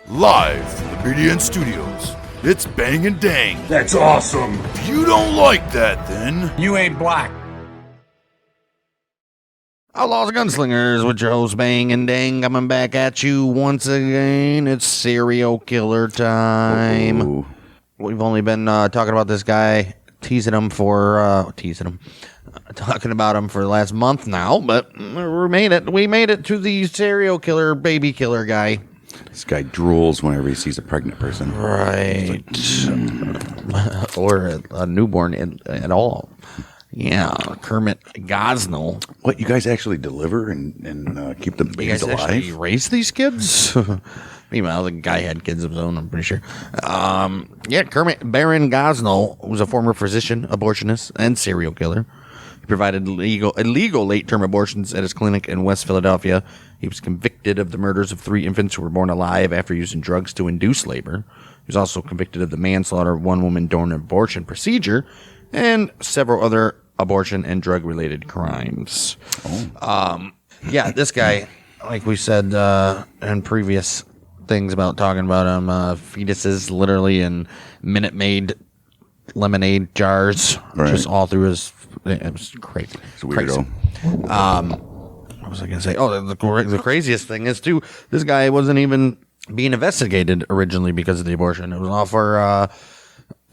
Live from the BDN Studios, it's Bang and Dang. That's awesome. If you don't like that, then You ain't black. Outlaws Gunslingers with your host Bang and Dang coming back at you once again. It's serial killer time. Ooh. We've only been talking about this guy, talking about him for the last month now, but we made it. We made it to the serial killer, baby killer guy. This guy drools whenever he sees a pregnant person. Right. Or a newborn at all. Yeah, Kermit Gosnell. What, you guys actually deliver and keep the You babies guys actually alive? raise these kids? Meanwhile, the guy had kids of his own, I'm pretty sure. Kermit Baron Gosnell was a former physician, abortionist, and serial killer. He provided illegal late-term abortions at his clinic in West Philadelphia. He was convicted of the murders of 3 infants who were born alive after using drugs to induce labor. He was also convicted of the manslaughter of 1 woman during an abortion procedure and several other abortion and drug-related crimes. This guy, like we said in previous things about talking about him, fetuses literally in Minute Maid lemonade jars, Right. just all through his. It was crazy. It's a weirdo. What was I going to say? Oh, the craziest thing is, too, this guy wasn't even being investigated originally because of the abortion. It was all for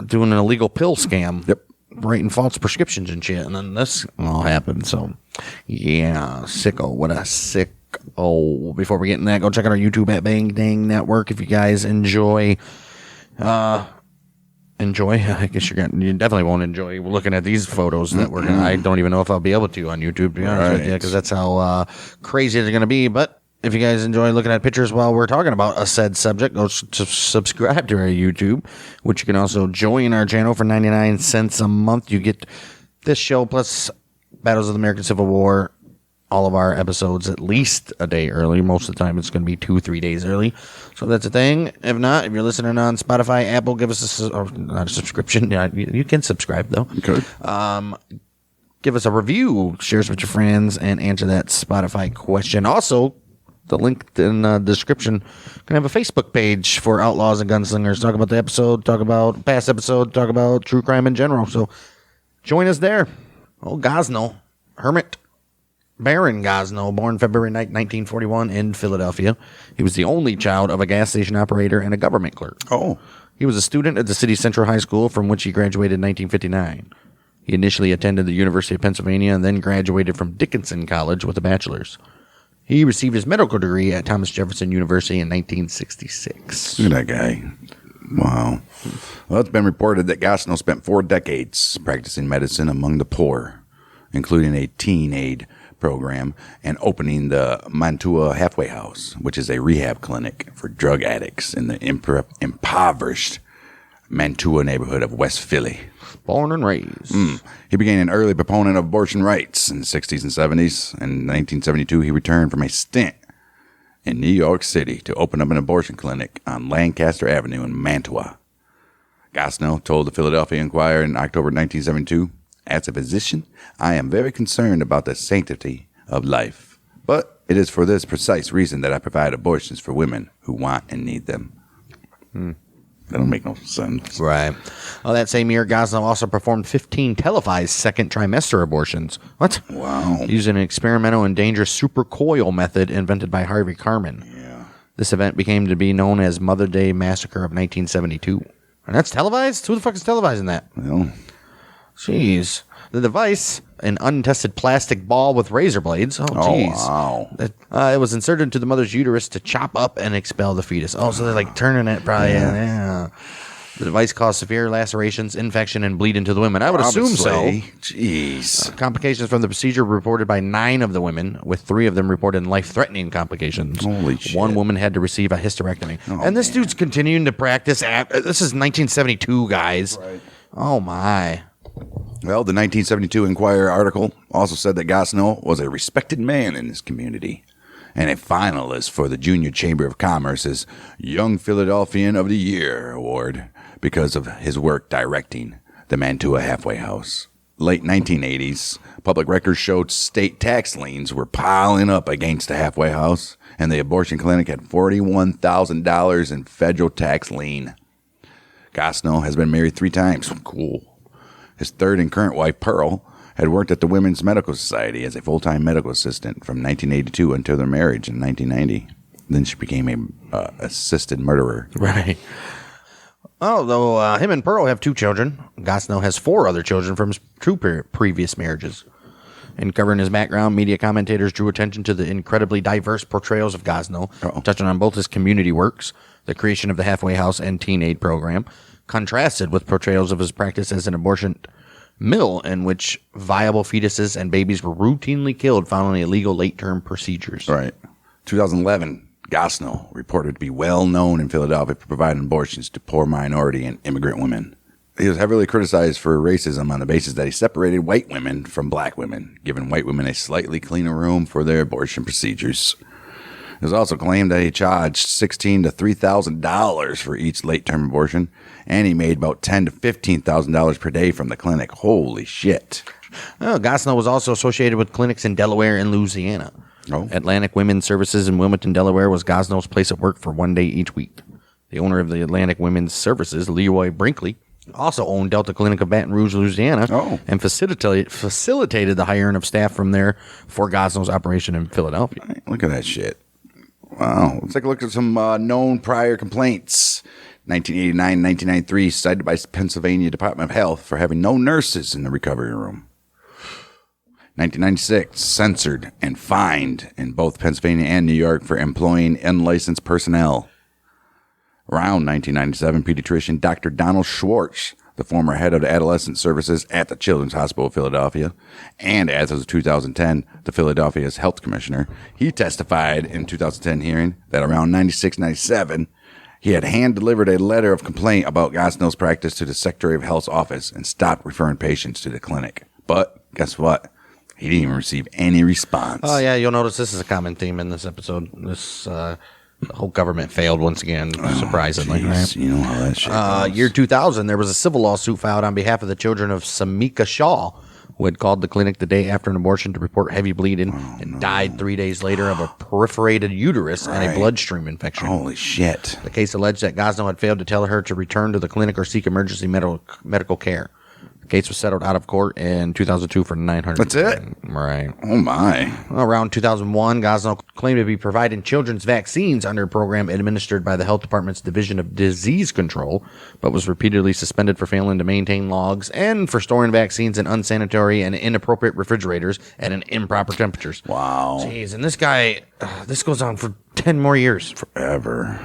doing an illegal pill scam. Yep. Writing false prescriptions and shit. And then this all happened. So, yeah, sicko. What a sicko. Before we get in that, go check out our YouTube at Bang Dang Network if you guys enjoy. I guess you definitely won't enjoy looking at these photos that we're gonna. I don't even know if I'll be able to on YouTube, to be honest with you, because that's how crazy they're gonna be. But if you guys enjoy looking at pictures while we're talking about a said subject, go subscribe to our YouTube, which you can also join our channel for 99 cents a month. You get this show plus Battles of the American Civil War, all of our episodes at least a day early. Most of the time it's going to be 2-3 days early. So that's a thing. If not, if you're listening on Spotify, Apple, give us not a subscription. Yeah, you can subscribe though. Okay. Give us a review, share us with your friends, and answer that Spotify question. Also, the link in the description can have a Facebook page for Outlaws and Gunslingers. Talk about the episode, talk about past episode, talk about true crime in general. So join us there. Oh, Gosnell, Hermit Baron Gosnell, born February 9, 1941 in Philadelphia. He was the only child of a gas station operator and a government clerk. Oh. He was a student at the City Central High School, from which he graduated in 1959. He initially attended the University of Pennsylvania and then graduated from Dickinson College with a bachelor's. He received his medical degree at Thomas Jefferson University in 1966. Look at that guy. Wow. Well, it's been reported that Gosnell spent 4 decades practicing medicine among the poor, including a teen aid program and opening the Mantua Halfway House, which is a rehab clinic for drug addicts in the impoverished Mantua neighborhood of West Philly. Born and raised. He became an early proponent of abortion rights in the 60s and 70s. In 1972, he returned from a stint in New York City to open up an abortion clinic on Lancaster Avenue in Mantua. Gosnell told the Philadelphia Inquirer in October 1972, "As a physician, I am very concerned about the sanctity of life, but it is for this precise reason that I provide abortions for women who want and need them." That don't make no sense. Right. Well, that same year, Gosnell also performed 15 televised second trimester abortions. What? Wow. Using an experimental and dangerous supercoil method invented by Harvey Carman. Yeah. This event became to be known as Mother Day Massacre of 1972. And that's televised? Who the fuck is televising that? Well, Jeez. The device, an untested plastic ball with razor blades. Oh, jeez. wow. It was inserted into the mother's uterus to chop up and expel the fetus. Oh, so they're like turning it probably. Yeah. The device caused severe lacerations, infection, and bleeding to the women. I would assume so. Jeez. Complications from the procedure were reported by 9 of the women, with 3 of them reported life-threatening complications. Holy shit. 1 woman had to receive a hysterectomy. Oh, and this man. dude's continuing to practice. This is 1972, guys. Right. Oh, my. Well, the 1972 Inquirer article also said that Gosnell was a respected man in his community and a finalist for the Junior Chamber of Commerce's Young Philadelphian of the Year award because of his work directing the Mantua Halfway House. late 1980s, public records showed state tax liens were piling up against the halfway house, and the abortion clinic had $41,000 in federal tax lien. Gosnell has been married 3 times. Cool. His third and current wife, Pearl, had worked at the Women's Medical Society as a full-time medical assistant from 1982 until their marriage in 1990. Then she became a assisted murderer. Right. Although him and Pearl have 2 children, Gosnell has 4 other children from his 2 previous marriages. In covering his background, media commentators drew attention to the incredibly diverse portrayals of Gosnell, touching on both his community works, the creation of the halfway house and teen aid program, contrasted with portrayals of his practice as an abortion mill in which viable fetuses and babies were routinely killed following illegal late-term procedures. Right. 2011, Gosnell reported to be well known in Philadelphia for providing abortions to poor minority and immigrant women. He was heavily criticized for racism on the basis that he separated white women from black women, giving white women a slightly cleaner room for their abortion procedures. It was also claimed that he charged $1,600 to $3,000 for each late-term abortion, and he made about $10,000 to $15,000 per day from the clinic. Holy shit. Well, Gosnell was also associated with clinics in Delaware and Louisiana. Oh. Atlantic Women's Services in Wilmington, Delaware was Gosnell's place of work for 1 day each week. The owner of the Atlantic Women's Services, Leroy Brinkley, also owned Delta Clinic of Baton Rouge, Louisiana, and facilitated the hiring of staff from there for Gosnell's operation in Philadelphia. Look at that shit. Wow. Let's take a look at some known prior complaints. 1989 and 1993, cited by Pennsylvania Department of Health for having no nurses in the recovery room. 1996, censored and fined in both Pennsylvania and New York for employing unlicensed personnel. Around 1997, pediatrician Dr. Donald Schwartz, the former head of the adolescent services at the Children's Hospital of Philadelphia, and as of 2010, the Philadelphia's health commissioner, he testified in 2010 hearing that around 96-97, he had hand-delivered a letter of complaint about Gosnell's practice to the Secretary of Health's office and stopped referring patients to the clinic. But guess what? He didn't even receive any response. Oh, yeah, you'll notice this is a common theme in this episode. The whole government failed once again, surprisingly. Geez, right? You know how that shit goes. Year 2000, there was a civil lawsuit filed on behalf of the children of Samika Shaw, who had called the clinic the day after an abortion to report heavy bleeding and died 3 days later of a perforated uterus and a bloodstream infection. Holy shit. The case alleged that Gosnell had failed to tell her to return to the clinic or seek emergency medical care. The case was settled out of court in 2002 for $900. That's it? Right. Oh, my. Around 2001, Gosnell claimed to be providing children's vaccines under a program administered by the Health Department's Division of Disease Control, but was repeatedly suspended for failing to maintain logs and for storing vaccines in unsanitary and inappropriate refrigerators and in improper temperatures. Wow. Jeez, and this guy, this goes on for 10 more years. Forever.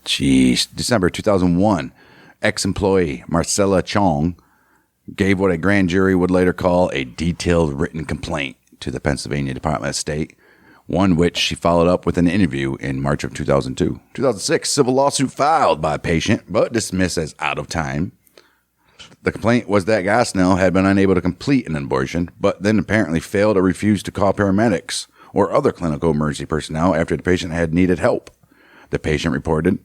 Jeez. December 2001, ex-employee Marcella Chong gave what a grand jury would later call a detailed written complaint to the Pennsylvania Department of State, one which she followed up with an interview in March of 2002. 2006, civil lawsuit filed by a patient, but dismissed as out of time. The complaint was that Gosnell had been unable to complete an abortion, but then apparently failed or refused to call paramedics or other clinical emergency personnel after the patient had needed help. The patient reported,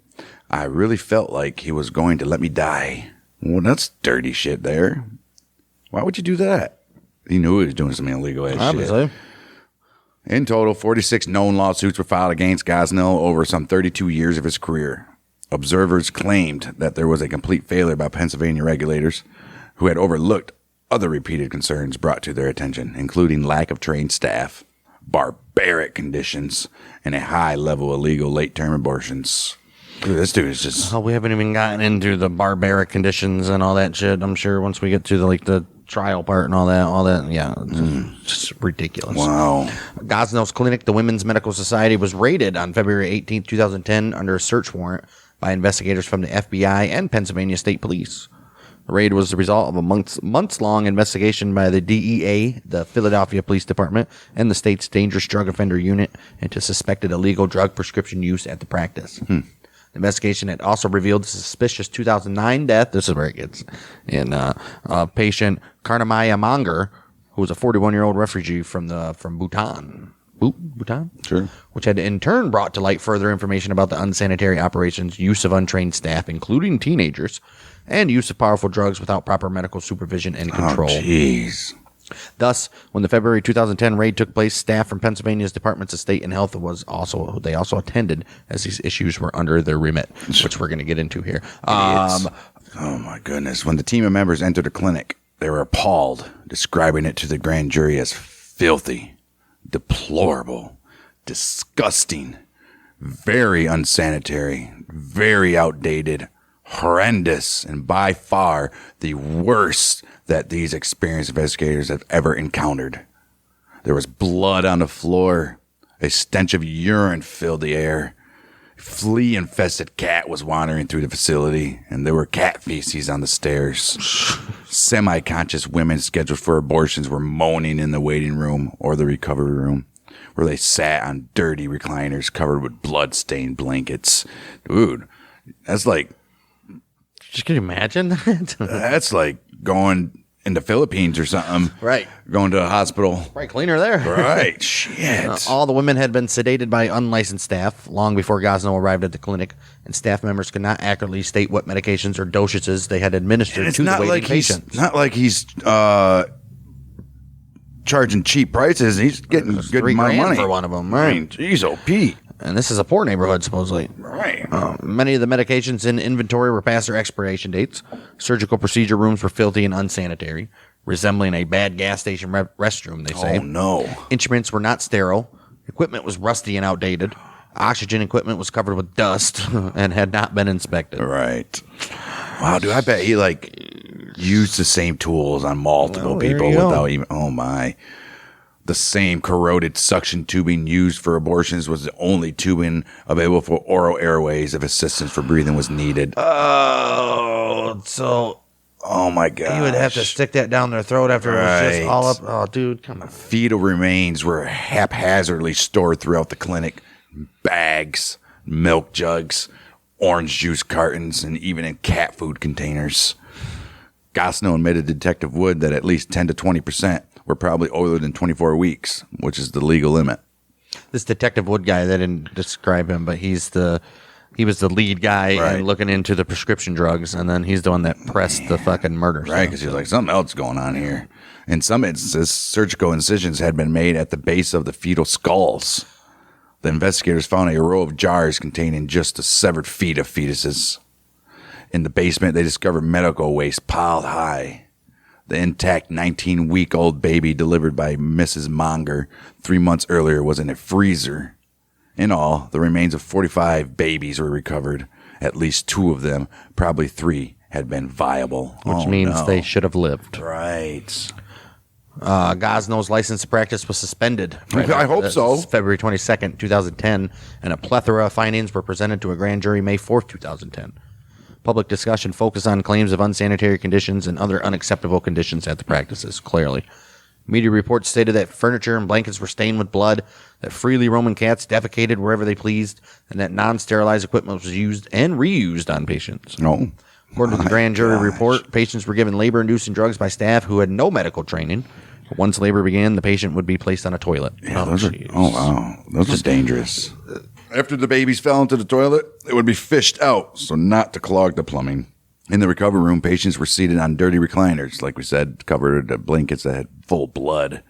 "I really felt like he was going to let me die." Well, that's dirty shit there. Why would you do that? He knew he was doing some illegal ass shit. In total, 46 known lawsuits were filed against Gosnell over some 32 years of his career. Observers claimed that there was a complete failure by Pennsylvania regulators who had overlooked other repeated concerns brought to their attention, including lack of trained staff, barbaric conditions, and a high level of illegal late-term abortions. Dude, this dude is just... Oh, we haven't even gotten into the barbaric conditions and all that shit. I'm sure once we get to the trial part and all that, yeah, it's just ridiculous. Wow. Gosnell's clinic, the Women's Medical Society, was raided on February 18, 2010 under a search warrant by investigators from the FBI and Pennsylvania State Police. The raid was the result of a months-long investigation by the DEA, the Philadelphia Police Department, and the state's Dangerous Drug Offender Unit into suspected illegal drug prescription use at the practice. The investigation had also revealed the suspicious 2009 death, this is where it gets, in patient Karnamaya Manger, who was a 41-year-old refugee from Bhutan. Bhutan? Sure. Which had in turn brought to light further information about the unsanitary operations, use of untrained staff, including teenagers, and use of powerful drugs without proper medical supervision and control. Oh, jeez. Thus, when the February 2010 raid took place, staff from Pennsylvania's Departments of State and Health also attended as these issues were under their remit, which we're going to get into here. Oh my goodness. When the team of members entered the clinic, they were appalled, describing it to the grand jury as filthy, deplorable, disgusting, very unsanitary, very outdated, horrendous, and by far the worst that these experienced investigators have ever encountered. There was blood on the floor. A stench of urine filled the air. A flea-infested cat was wandering through the facility, and there were cat feces on the stairs. Semi-conscious women scheduled for abortions were moaning in the waiting room or the recovery room, where they sat on dirty recliners covered with blood-stained blankets. Dude, that's like... Just can you imagine that? That's like going in the Philippines or something. Right. Going to a hospital. Right, cleaner there. Right. Shit. All the women had been sedated by unlicensed staff long before Gosnell arrived at the clinic, and staff members could not accurately state what medications or dosages they had administered to the waiting patients. It's not like he's charging cheap prices. He's getting good amount of money for one of them. Right. I mean, geez, oh, Pete. And this is a poor neighborhood, supposedly. Right. Many of the medications in inventory were past their expiration dates. Surgical procedure rooms were filthy and unsanitary, resembling a bad gas station restroom, they say. Oh, no. Instruments were not sterile. Equipment was rusty and outdated. Oxygen equipment was covered with dust and had not been inspected. Right. Wow, dude, I bet he, used the same tools on multiple people without even... Oh, my. The same corroded suction tubing used for abortions was the only tubing available for oral airways if assistance for breathing was needed. Oh, so... Oh, my God. You would have to stick that down their throat after it was just all up. Oh, dude, come on. Fetal remains were haphazardly stored throughout the clinic. Bags, milk jugs, orange juice cartons, and even in cat food containers. Gosnell admitted to Detective Wood that at least 10 to 20% were probably older than 24 weeks, which is the legal limit. This Detective Wood guy, they didn't describe him, but he was the lead guy and looking into the prescription drugs, and then he's the one that pressed the fucking murder. Right, because he was like, something else going on here. In some instances, surgical incisions had been made at the base of the fetal skulls. The investigators found a row of jars containing just the severed feet of fetuses. In the basement, they discovered medical waste piled high. The intact 19-week-old baby delivered by Mrs. Monger 3 months earlier was in a freezer. In all, the remains of 45 babies were recovered. At least 2 of them, probably 3, had been viable. Which means they should have lived. Right. Gosnell's license to practice was suspended. I hope so. February 22nd, 2010, and a plethora of findings were presented to a grand jury May 4th, 2010. Public discussion focused on claims of unsanitary conditions and other unacceptable conditions at the practices, clearly. Media reports stated that furniture and blankets were stained with blood, that freely roaming cats defecated wherever they pleased, and that non-sterilized equipment was used and reused on patients. No. According to the grand jury report, patients were given labor-inducing drugs by staff who had no medical training. Once labor began, the patient would be placed on a toilet. Yeah, wow. Those are dangerous. After the babies fell into the toilet, it would be fished out, so not to clog the plumbing. In the recovery room, patients were seated on dirty recliners, like we said, covered in blankets that had full blood.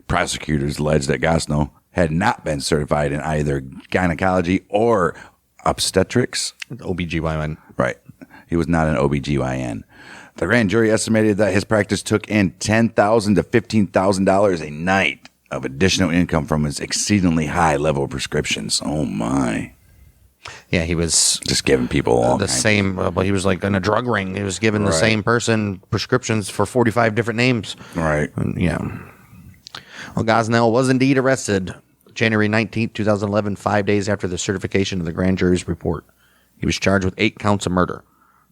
Prosecutors alleged that Gosnell had not been certified in either gynecology or obstetrics. OBGYN. Right. He was not an OBGYN. The grand jury estimated that his practice took in $10,000 to $15,000 a night of additional income from his exceedingly high level of prescriptions. Oh, my. Yeah, he was just giving people all the same, but he was like in a drug ring. He was giving the same person prescriptions for 45 different names. Right. Yeah. Well, Gosnell was indeed arrested January 19th, 2011, 5 days after the certification of the grand jury's report. He was charged with 8 counts of murder.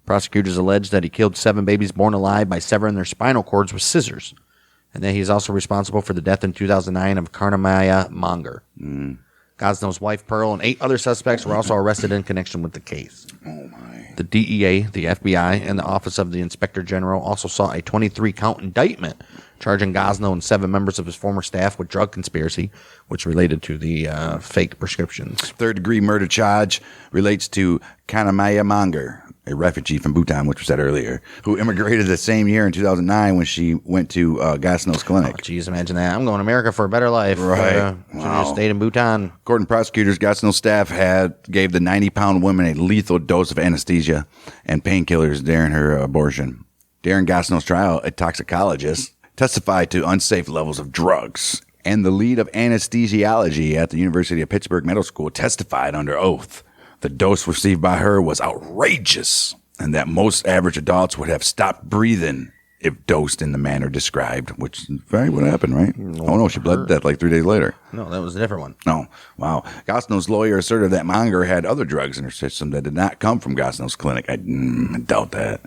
Prosecutors alleged that he killed 7 babies born alive by severing their spinal cords with scissors, and that he is also responsible for the death in 2009 of Karnamaya Monger. Gosnell's wife, Pearl, and 8 other suspects were also arrested in connection with the case. Oh, my. The DEA, the FBI, and the Office of the Inspector General also saw a 23-count indictment charging Gosnell and 7 members of his former staff with drug conspiracy, which related to the fake prescriptions. Third-degree murder charge relates to Kanamaya Manger, a refugee from Bhutan, which was said earlier, who immigrated the same year in 2009 when she went to Gosnell's clinic. Jeez, imagine that. I'm going to America for a better life. Right. Should have stayed in Bhutan. According to prosecutors, Gosnell's staff gave the 90-pound woman a lethal dose of anesthesia and painkillers during her abortion. During Gosnell's trial, a toxicologist testified to unsafe levels of drugs, and the lead of anesthesiology at the University of Pittsburgh Medical School testified under oath. The dose received by her was outrageous, and that most average adults would have stopped breathing if dosed in the manner described, which is very what happened, right? Oh, no, she bled to death like 3 days later. No, that was a different one. No. Wow. Gosnell's lawyer asserted that Monger had other drugs in her system that did not come from Gosnell's clinic. I doubt that.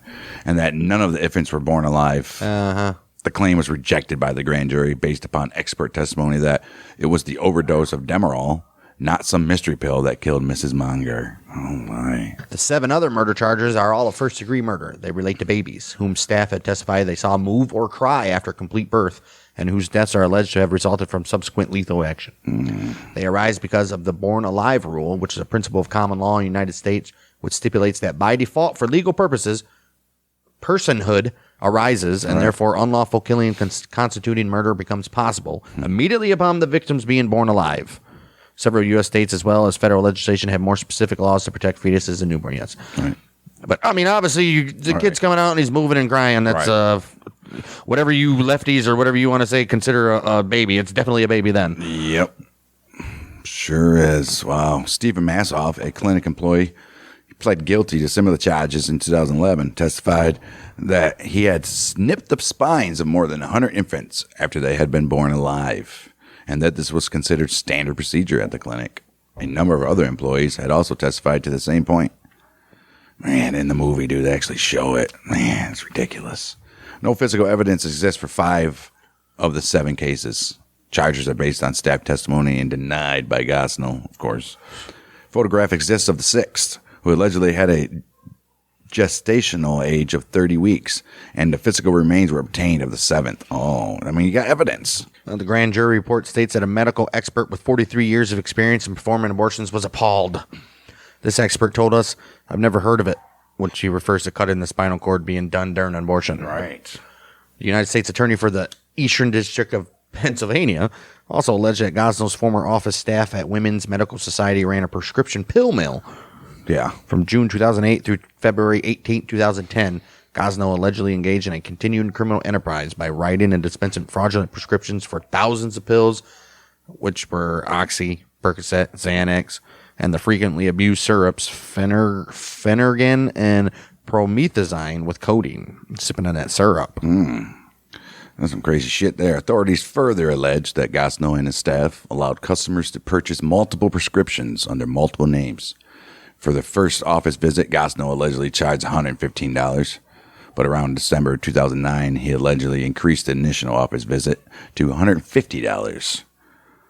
And that none of the infants were born alive. Uh-huh. The claim was rejected by the grand jury based upon expert testimony that it was the overdose of Demerol, not some mystery pill, that killed Mrs. Monger. Oh, my. The 7 other murder charges are all of first-degree murder. They relate to babies, whom staff had testified they saw move or cry after complete birth, and whose deaths are alleged to have resulted from subsequent lethal action. They arise because of the born alive rule, which is a principle of common law in the United States, which stipulates that by default, for legal purposes, personhood arises, and therefore unlawful killing constituting murder becomes possible immediately upon the victims being born alive. Several U.S. states, as well as federal legislation, have more specific laws to protect fetuses and newborn. Yes. Right. But, I mean, obviously, the kid's coming out and he's moving and crying. That's whatever you lefties or whatever you want to say consider a baby. It's definitely a baby then. Yep. Sure is. Wow. Stephen Massoff, a clinic employee, pled guilty to similar charges in 2011, testified that he had snipped the spines of more than 100 infants after they had been born alive, and that this was considered standard procedure at the clinic. A number of other employees had also testified to the same point. Man, in the movie, dude, they actually show it. Man, it's ridiculous. No physical evidence exists for 5 of the 7 cases. Charges are based on staff testimony and denied by Gosnell, of course. Photograph exists of the 6th, who allegedly had a gestational age of 30 weeks, and the physical remains were obtained of the 7th. Oh, I mean, you got evidence. Well, the grand jury report states that a medical expert with 43 years of experience in performing abortions was appalled. This expert told us, "I've never heard of it," which he refers to cutting the spinal cord being done during an abortion. Right. The United States Attorney for the Eastern District of Pennsylvania also alleged that Gosnell's former office staff at Women's Medical Society ran a prescription pill mill. Yeah. From June 2008 through February 18, 2010, Gosnell allegedly engaged in a continuing criminal enterprise by writing and dispensing fraudulent prescriptions for thousands of pills, which were Oxy, Percocet, Xanax, and the frequently abused syrups Phenergan and Promethazine with codeine, sipping on that syrup. That's some crazy shit there. Authorities further alleged that Gosnell and his staff allowed customers to purchase multiple prescriptions under multiple names. For the first office visit, Gosnell allegedly charged $115, but around December 2009, he allegedly increased the initial office visit to $150.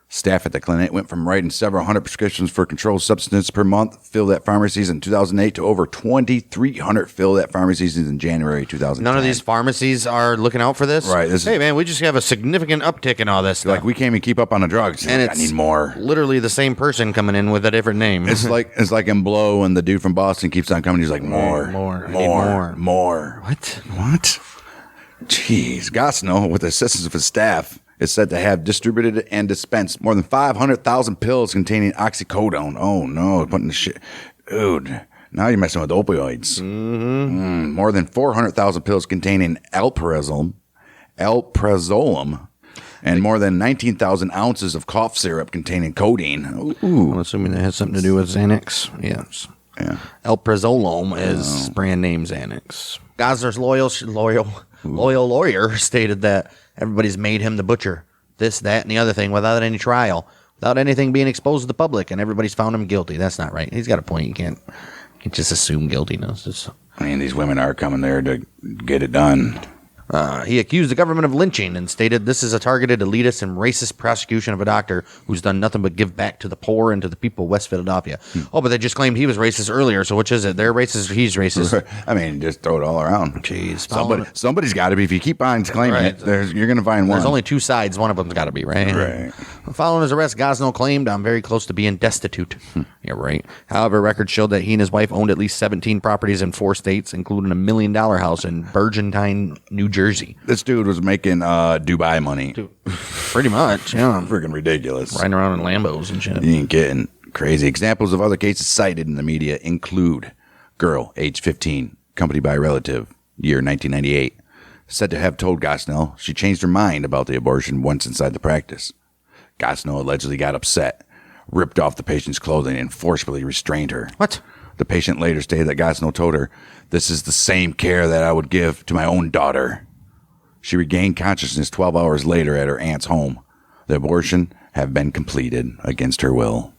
Staff at the clinic went from writing several hundred prescriptions for controlled substance per month filled at pharmacies in 2008 to over 2,300 filled at pharmacies in January 2010. None of these pharmacies are looking out for this? Right. Hey, man, we just have a significant uptick in all this stuff. Like, we can't even keep up on the drugs. And I need more. Literally the same person coming in with a different name. It's like in Blow, and the dude from Boston keeps on coming. He's like, more. What? Jeez. Gosnell, with the assistance of his staff, is said to have distributed and dispensed more than 500,000 pills containing oxycodone. Oh, no. Putting the shit. Dude, now you're messing with opioids. More than 400,000 pills containing alprazolam, and more than 19,000 ounces of cough syrup containing codeine. I'm assuming that has something to do with Xanax. Yes. Yeah. Alprazolam is brand name Xanax. Gosner's loyal lawyer stated that everybody's made him the butcher, this, that, and the other thing without any trial, without anything being exposed to the public, and everybody's found him guilty. That's not right. He's got a point. You can't just assume guiltiness. I mean, these women are coming there to get it done. He accused the government of lynching and stated this is a targeted, elitist, and racist prosecution of a doctor who's done nothing but give back to the poor and to the people of West Philadelphia. Oh, but they just claimed he was racist earlier, so which is it? They're racist or he's racist? I mean, just throw it all around. Jeez. Somebody's got to be. If you keep on claiming it, you're going to find one. There's only two sides. One of them's got to be, right? Right. Following his arrest, Gosnell claimed, I'm very close to being destitute. Yeah, right. However, records showed that he and his wife owned at least 17 properties in 4 states, including a $1 million house in Burgentine, New Jersey. This dude was making Dubai money. Pretty much, yeah. Freaking ridiculous. Riding around in Lambos and shit. You ain't getting crazy. Examples of other cases cited in the media include girl, age 15, accompanied by a relative, year 1998, said to have told Gosnell she changed her mind about the abortion once inside the practice. Gosnell allegedly got upset, ripped off the patient's clothing, and forcibly restrained her. What? The patient later stated that Gosnell told her, this is the same care that I would give to my own daughter. She regained consciousness 12 hours later at her aunt's home. The abortion had been completed against her will.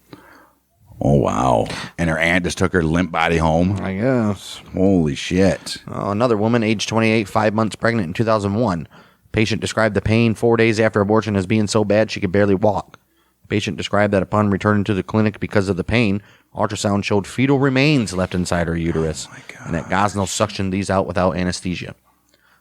Oh, wow. And her aunt just took her limp body home? I guess. Holy shit. Another woman, age 28, 5 months pregnant in 2001. Patient described the pain 4 days after abortion as being so bad she could barely walk. Patient described that upon returning to the clinic because of the pain, ultrasound showed fetal remains left inside her uterus, and that Gosnell suctioned these out without anesthesia.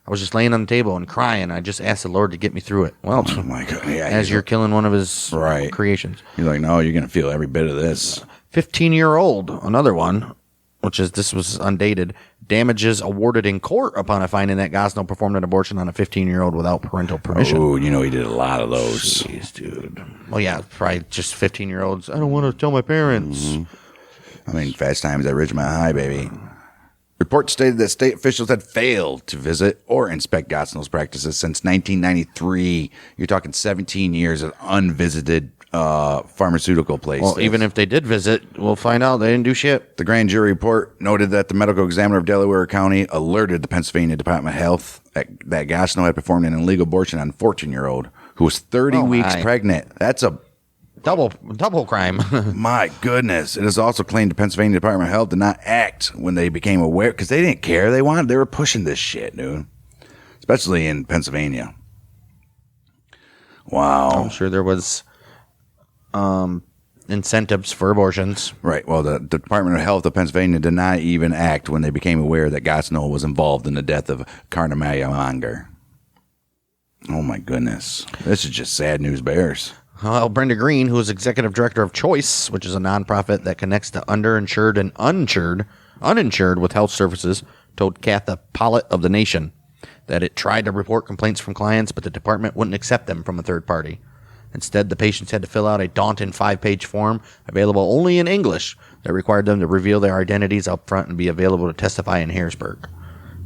I was just laying on the table and crying. I just asked the Lord to get me through it. Well, oh my God. Yeah, as you're killing one of his right. creations. You're like, no, you're going to feel every bit of this. 15-year-old, another one, this was undated, damages awarded in court upon a finding that Gosnell performed an abortion on a 15-year-old without parental permission. Oh, you know he did a lot of those. Jeez, dude. Well, yeah, probably just 15-year-olds. I don't want to tell my parents. Mm-hmm. I mean, fast times at Ridgemont High, baby. Reports stated that state officials had failed to visit or inspect Gosnell's practices since 1993. You're talking 17 years of unvisited pharmaceutical places. Well, even if they did visit, we'll find out they didn't do shit. The grand jury report noted that the medical examiner of Delaware County alerted the Pennsylvania Department of Health that Gosnell had performed an illegal abortion on a 14-year-old who was 30 weeks pregnant. That's a double crime. My goodness. It is also claimed the Pennsylvania Department of Health did not act when they became aware, because they didn't care. They were pushing this shit, dude. Especially in Pennsylvania. Wow. I'm sure there was incentives for abortions. Right. Well, the Department of Health of Pennsylvania did not even act when they became aware that Gosnell was involved in the death of Carnamalia Monger. Oh, my goodness. This is just sad news bears. Well, Brenda Green, who is executive director of Choice, which is a nonprofit that connects the underinsured and uninsured with health services, told Katha Pollitt of The Nation that it tried to report complaints from clients, but the department wouldn't accept them from a third party. Instead, the patients had to fill out a daunting 5-page form available only in English that required them to reveal their identities up front and be available to testify in Harrisburg.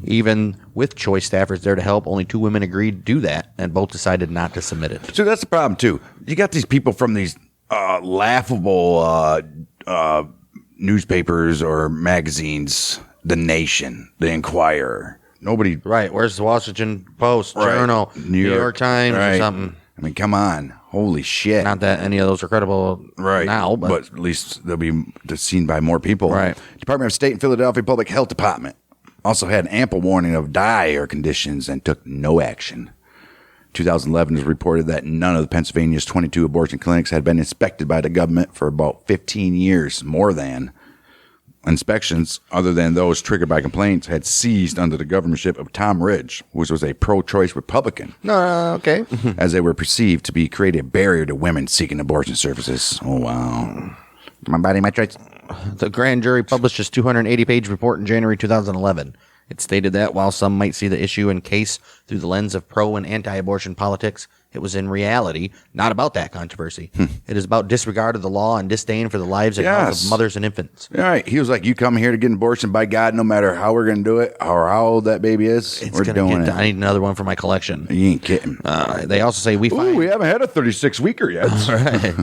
Even with Choice staffers there to help, only 2 women agreed to do that, and both decided not to submit it. So that's the problem, too. You got these people from these laughable newspapers or magazines, The Nation, The Inquirer. Nobody... Right. Where's the Washington Post, Journal, New York Times, or something? I mean, come on. Holy shit. Not that any of those are credible now, but at least they'll be seen by more people. Right. Department of State and Philadelphia Public Health Department also had ample warning of dire conditions and took no action. 2011 was reported that none of the Pennsylvania's 22 abortion clinics had been inspected by the government for about 15 years, more than. Inspections, other than those triggered by complaints, had ceased under the governorship of Tom Ridge, which was a pro-choice Republican. Okay. As they were perceived to be create a barrier to women seeking abortion services. Oh, wow. My body, my choice. The grand jury published its 280-page report in January 2011. It stated that while some might see the issue and case through the lens of pro- and anti-abortion politics, it was in reality not about that controversy. It is about disregard of the law and disdain for the lives and health of mothers and infants. All right. He was like, you come here to get an abortion, by God, no matter how we're going to do it or how old that baby is, we're doing it. I need another one for my collection. You ain't kidding. They also say we haven't had a 36-weeker yet. Right.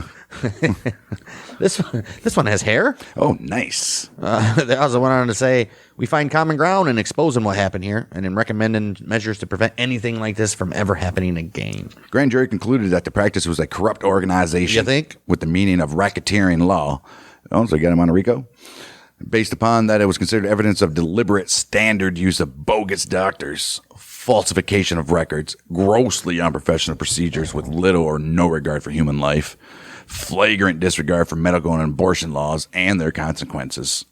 This one has hair. Oh, nice. They also went on to say, we find common ground in exposing what happened here and in recommending measures to prevent anything like this from ever happening again. Grand jury concluded that the practice was a corrupt organization. You think? With the meaning of racketeering law. Oh, so you got him on a RICO? Based upon that, it was considered evidence of deliberate standard use of bogus doctors, falsification of records, grossly unprofessional procedures with little or no regard for human life, flagrant disregard for medical and abortion laws and their consequences.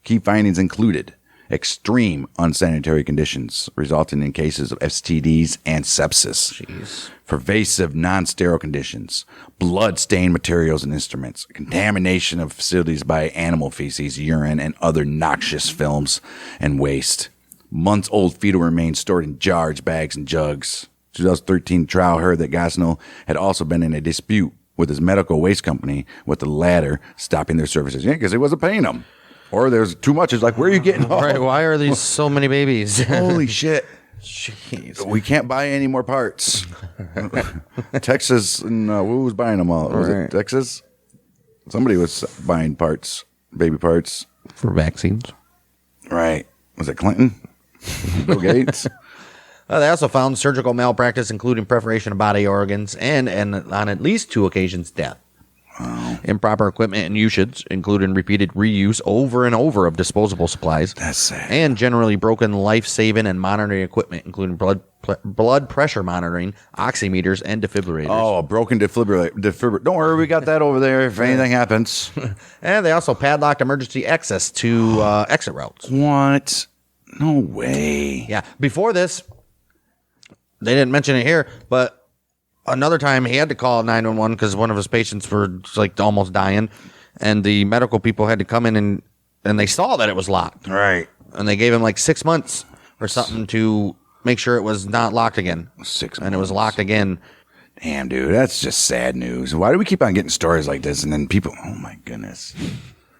Key findings included extreme unsanitary conditions resulting in cases of STDs and sepsis, pervasive non-sterile conditions, blood-stained materials and instruments, contamination of facilities by animal feces, urine, and other noxious films and waste, months-old fetal remains stored in jars, bags, and jugs. 2013 trial heard that Gosnell had also been in a dispute with his medical waste company, with the latter stopping their services. Yeah, because he wasn't paying them. Or there's too much. It's like, where are you getting all? Right, why are these so many babies? Holy shit. Jeez. We can't buy any more parts. Texas, and who was buying them all? Was it Texas? Somebody was buying parts, baby parts. For vaccines. Right. Was it Clinton? Bill Gates? They also found surgical malpractice, including perforation of body organs, and on at least 2 occasions, death. Wow. Improper equipment and usage, including repeated reuse over and over of disposable supplies. That's sad. And generally broken life-saving and monitoring equipment, including blood pressure monitoring, oximeters, and defibrillators. Oh, a broken defibrillator. Don't worry, we got that over there if anything happens. And they also padlocked emergency access to exit routes. What? No way. Yeah. Before this, they didn't mention it here, but another time he had to call 911 because one of his patients were like almost dying, and the medical people had to come in and they saw that it was locked. Right. And they gave him like 6 months or something to make sure it was not locked again. 6 months. And it was locked again. Damn, dude, that's just sad news. Why do we keep on getting stories like this? And then people, oh my goodness.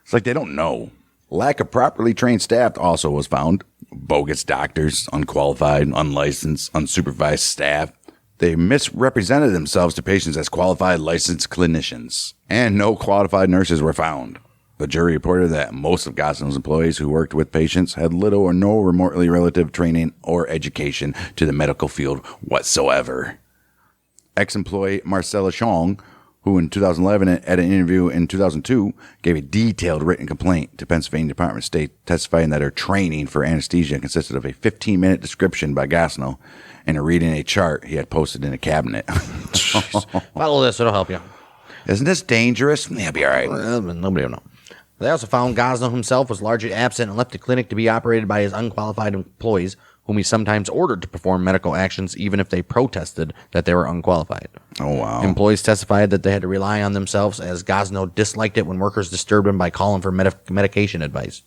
It's like they don't know. Lack of properly trained staff also was found. Bogus doctors, unqualified, unlicensed, unsupervised staff. They misrepresented themselves to patients as qualified licensed clinicians, and no qualified nurses were found. The jury reported that most of Gosnell's employees who worked with patients had little or no remotely relative training or education to the medical field whatsoever. Ex-employee Marcella Chong, who in 2011 at an interview in 2002 gave a detailed written complaint to Pennsylvania Department of State, testifying that her training for anesthesia consisted of a 15-minute description by Gosnell and a reading a chart he had posted in a cabinet. Follow this, it'll help you. Isn't this dangerous? Yeah, it'll be all right. Nobody will know. They also found Gosnell himself was largely absent and left the clinic to be operated by his unqualified employees, whom he sometimes ordered to perform medical actions even if they protested that they were unqualified. Oh, wow. Employees testified that they had to rely on themselves, as Gosnell disliked it when workers disturbed him by calling for medication advice.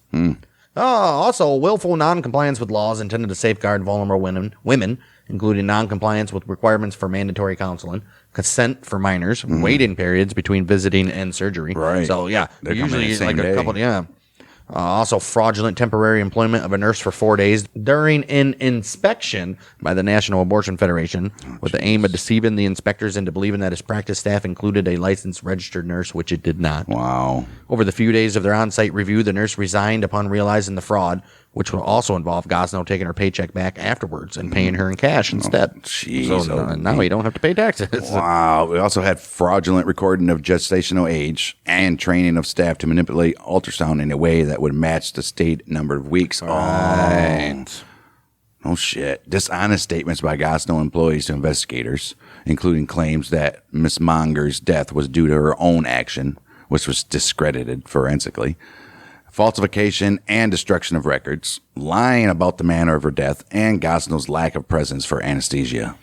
Also, willful noncompliance with laws intended to safeguard vulnerable women, including noncompliance with requirements for mandatory counseling, consent for minors, waiting periods between visiting and surgery. Right. So, yeah, They're coming usually the same like day. a couple, yeah. Also, fraudulent temporary employment of a nurse for 4 days during an inspection by the National Abortion Federation with the aim of deceiving the inspectors into believing that his practice staff included a licensed registered nurse, which it did not. Wow. Over the few days of their on-site review, the nurse resigned upon realizing the fraud, which would also involve Gosnell taking her paycheck back afterwards and paying her in cash instead. Jeez. So now you don't have to pay taxes. Wow. We also had fraudulent recording of gestational age and training of staff to manipulate ultrasound in a way that would match the state number of weeks. Right. Oh, shit. Dishonest statements by Gosnell employees to investigators, including claims that Miss Monger's death was due to her own action, which was discredited forensically. Falsification and destruction of records, lying about the manner of her death, and Gosnell's lack of presence for anesthesia.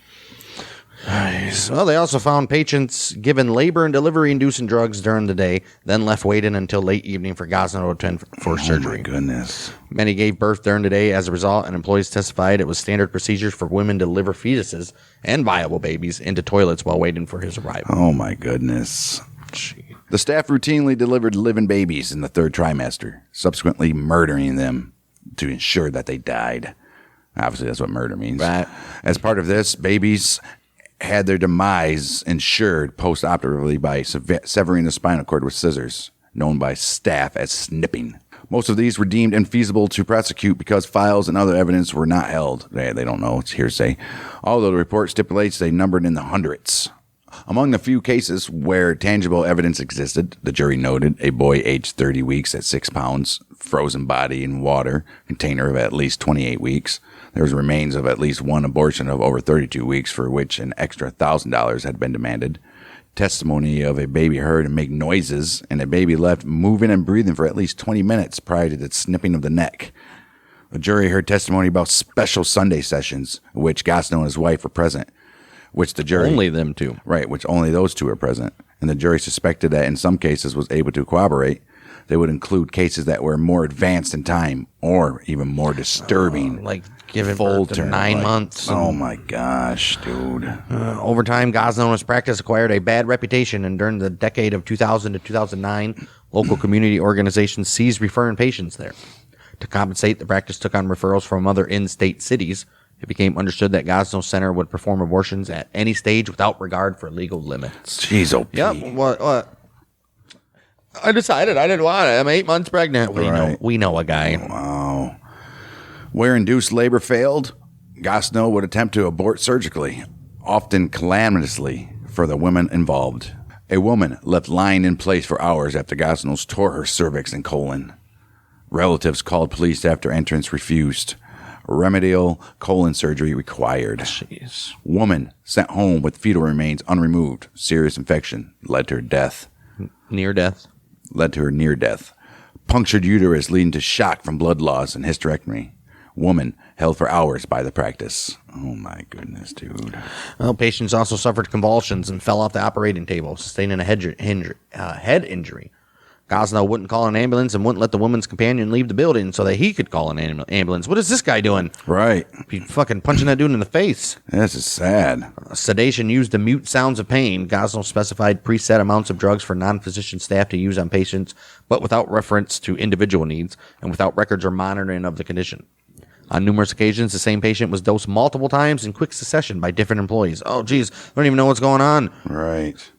Nice. Well, they also found patients given labor and delivery-inducing drugs during the day, then left waiting until late evening for Gosnell to attend for surgery. Oh, my goodness. Many gave birth during the day as a result, and employees testified it was standard procedures for women to deliver fetuses and viable babies into toilets while waiting for his arrival. Oh, my goodness. The staff routinely delivered living babies in the third trimester, subsequently murdering them to ensure that they died. Obviously, that's what murder means. Right. As part of this, babies had their demise ensured post-operatively by severing the spinal cord with scissors, known by staff as snipping. Most of these were deemed infeasible to prosecute because files and other evidence were not held. They don't know. It's hearsay. Although the report stipulates they numbered in the hundreds. Among the few cases where tangible evidence existed, the jury noted a boy aged 30 weeks at 6 pounds, frozen body in water container of at least 28 weeks. There was remains of at least one abortion of over 32 weeks for which an extra $1,000 had been demanded. Testimony of a baby heard and make noises, and a baby left moving and breathing for at least 20 minutes prior to the snipping of the neck. The jury heard testimony about special Sunday sessions, which Gosnell and his wife were present, which the jury... Only them two. Right, which only those two are present. And the jury suspected that in some cases was able to corroborate. They would include cases that were more advanced in time or even more disturbing. Like giving birth to 9 months. Oh my gosh, dude. Over time, Gosnell and his practice acquired a bad reputation, and during the decade of 2000 to 2009, local community organizations ceased referring patients there. To compensate, the practice took on referrals from other in-state cities. It became understood that Gosnell Center would perform abortions at any stage without regard for legal limits. Jeez, oh, Yep. What? I decided I didn't want it. I'm 8 months pregnant. We know a guy. Wow. Where induced labor failed, Gosnell would attempt to abort surgically, often calamitously for the women involved. A woman left lying in place for hours after Gosnell's tore her cervix and colon. Relatives called police after entrance refused. Remedial colon surgery required. Jeez. Woman sent home with fetal remains unremoved. Serious infection led to her death. Near death. Led to her near death. Punctured uterus leading to shock from blood loss and hysterectomy. Woman held for hours by the practice. Oh my goodness, dude. Well, patients also suffered convulsions and fell off the operating table, sustaining a head injury. Gosnell wouldn't call an ambulance and wouldn't let the woman's companion leave the building so that he could call an ambulance. What is this guy doing? Right. He fucking punching that dude in the face. This is sad. Sedation used to mute sounds of pain. Gosnell specified preset amounts of drugs for non-physician staff to use on patients, but without reference to individual needs and without records or monitoring of the condition. On numerous occasions, the same patient was dosed multiple times in quick succession by different employees. Oh, geez, I don't even know what's going on. Right.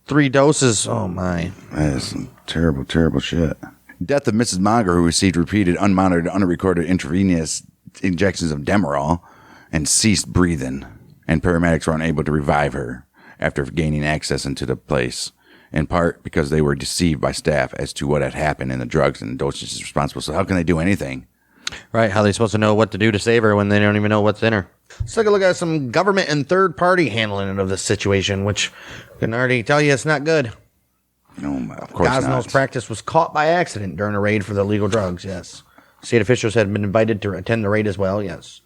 3 doses. Oh, my. That is some terrible, terrible shit. Death of Mrs. Monger, who received repeated, unmonitored, unrecorded intravenous injections of Demerol and ceased breathing, and paramedics were unable to revive her after gaining access into the place, in part because they were deceived by staff as to what had happened and the drugs and dosages responsible. So how can they do anything? Right, how are they supposed to know what to do to save her when they don't even know what's in her? Let's take a look at some government and third-party handling of this situation, which I can already tell you it's not good. No, of course Gosnell's not. practice was caught by accident during a raid for the illegal drugs, yes. State officials had been invited to attend the raid as well, yes.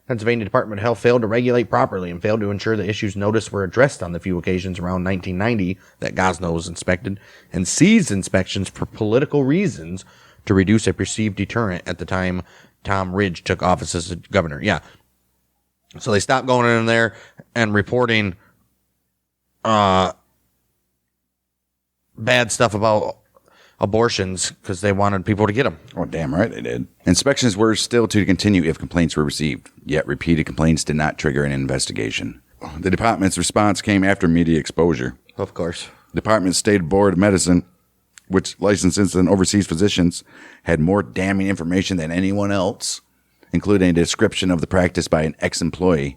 Pennsylvania Department of Health failed to regulate properly and failed to ensure the issues noticed were addressed on the few occasions around 1990 that Gosnell was inspected, and seized inspections for political reasons to reduce a perceived deterrent at the time Tom Ridge took office as governor. Yeah. So they stopped going in there and reporting bad stuff about abortions because they wanted people to get them. Oh, damn right they did. Inspections were still to continue if complaints were received, yet repeated complaints did not trigger an investigation. The department's response came after media exposure. Of course. The department's state board of medicine, which licenses and oversees physicians, had more damning information than anyone else, including a description of the practice by an ex-employee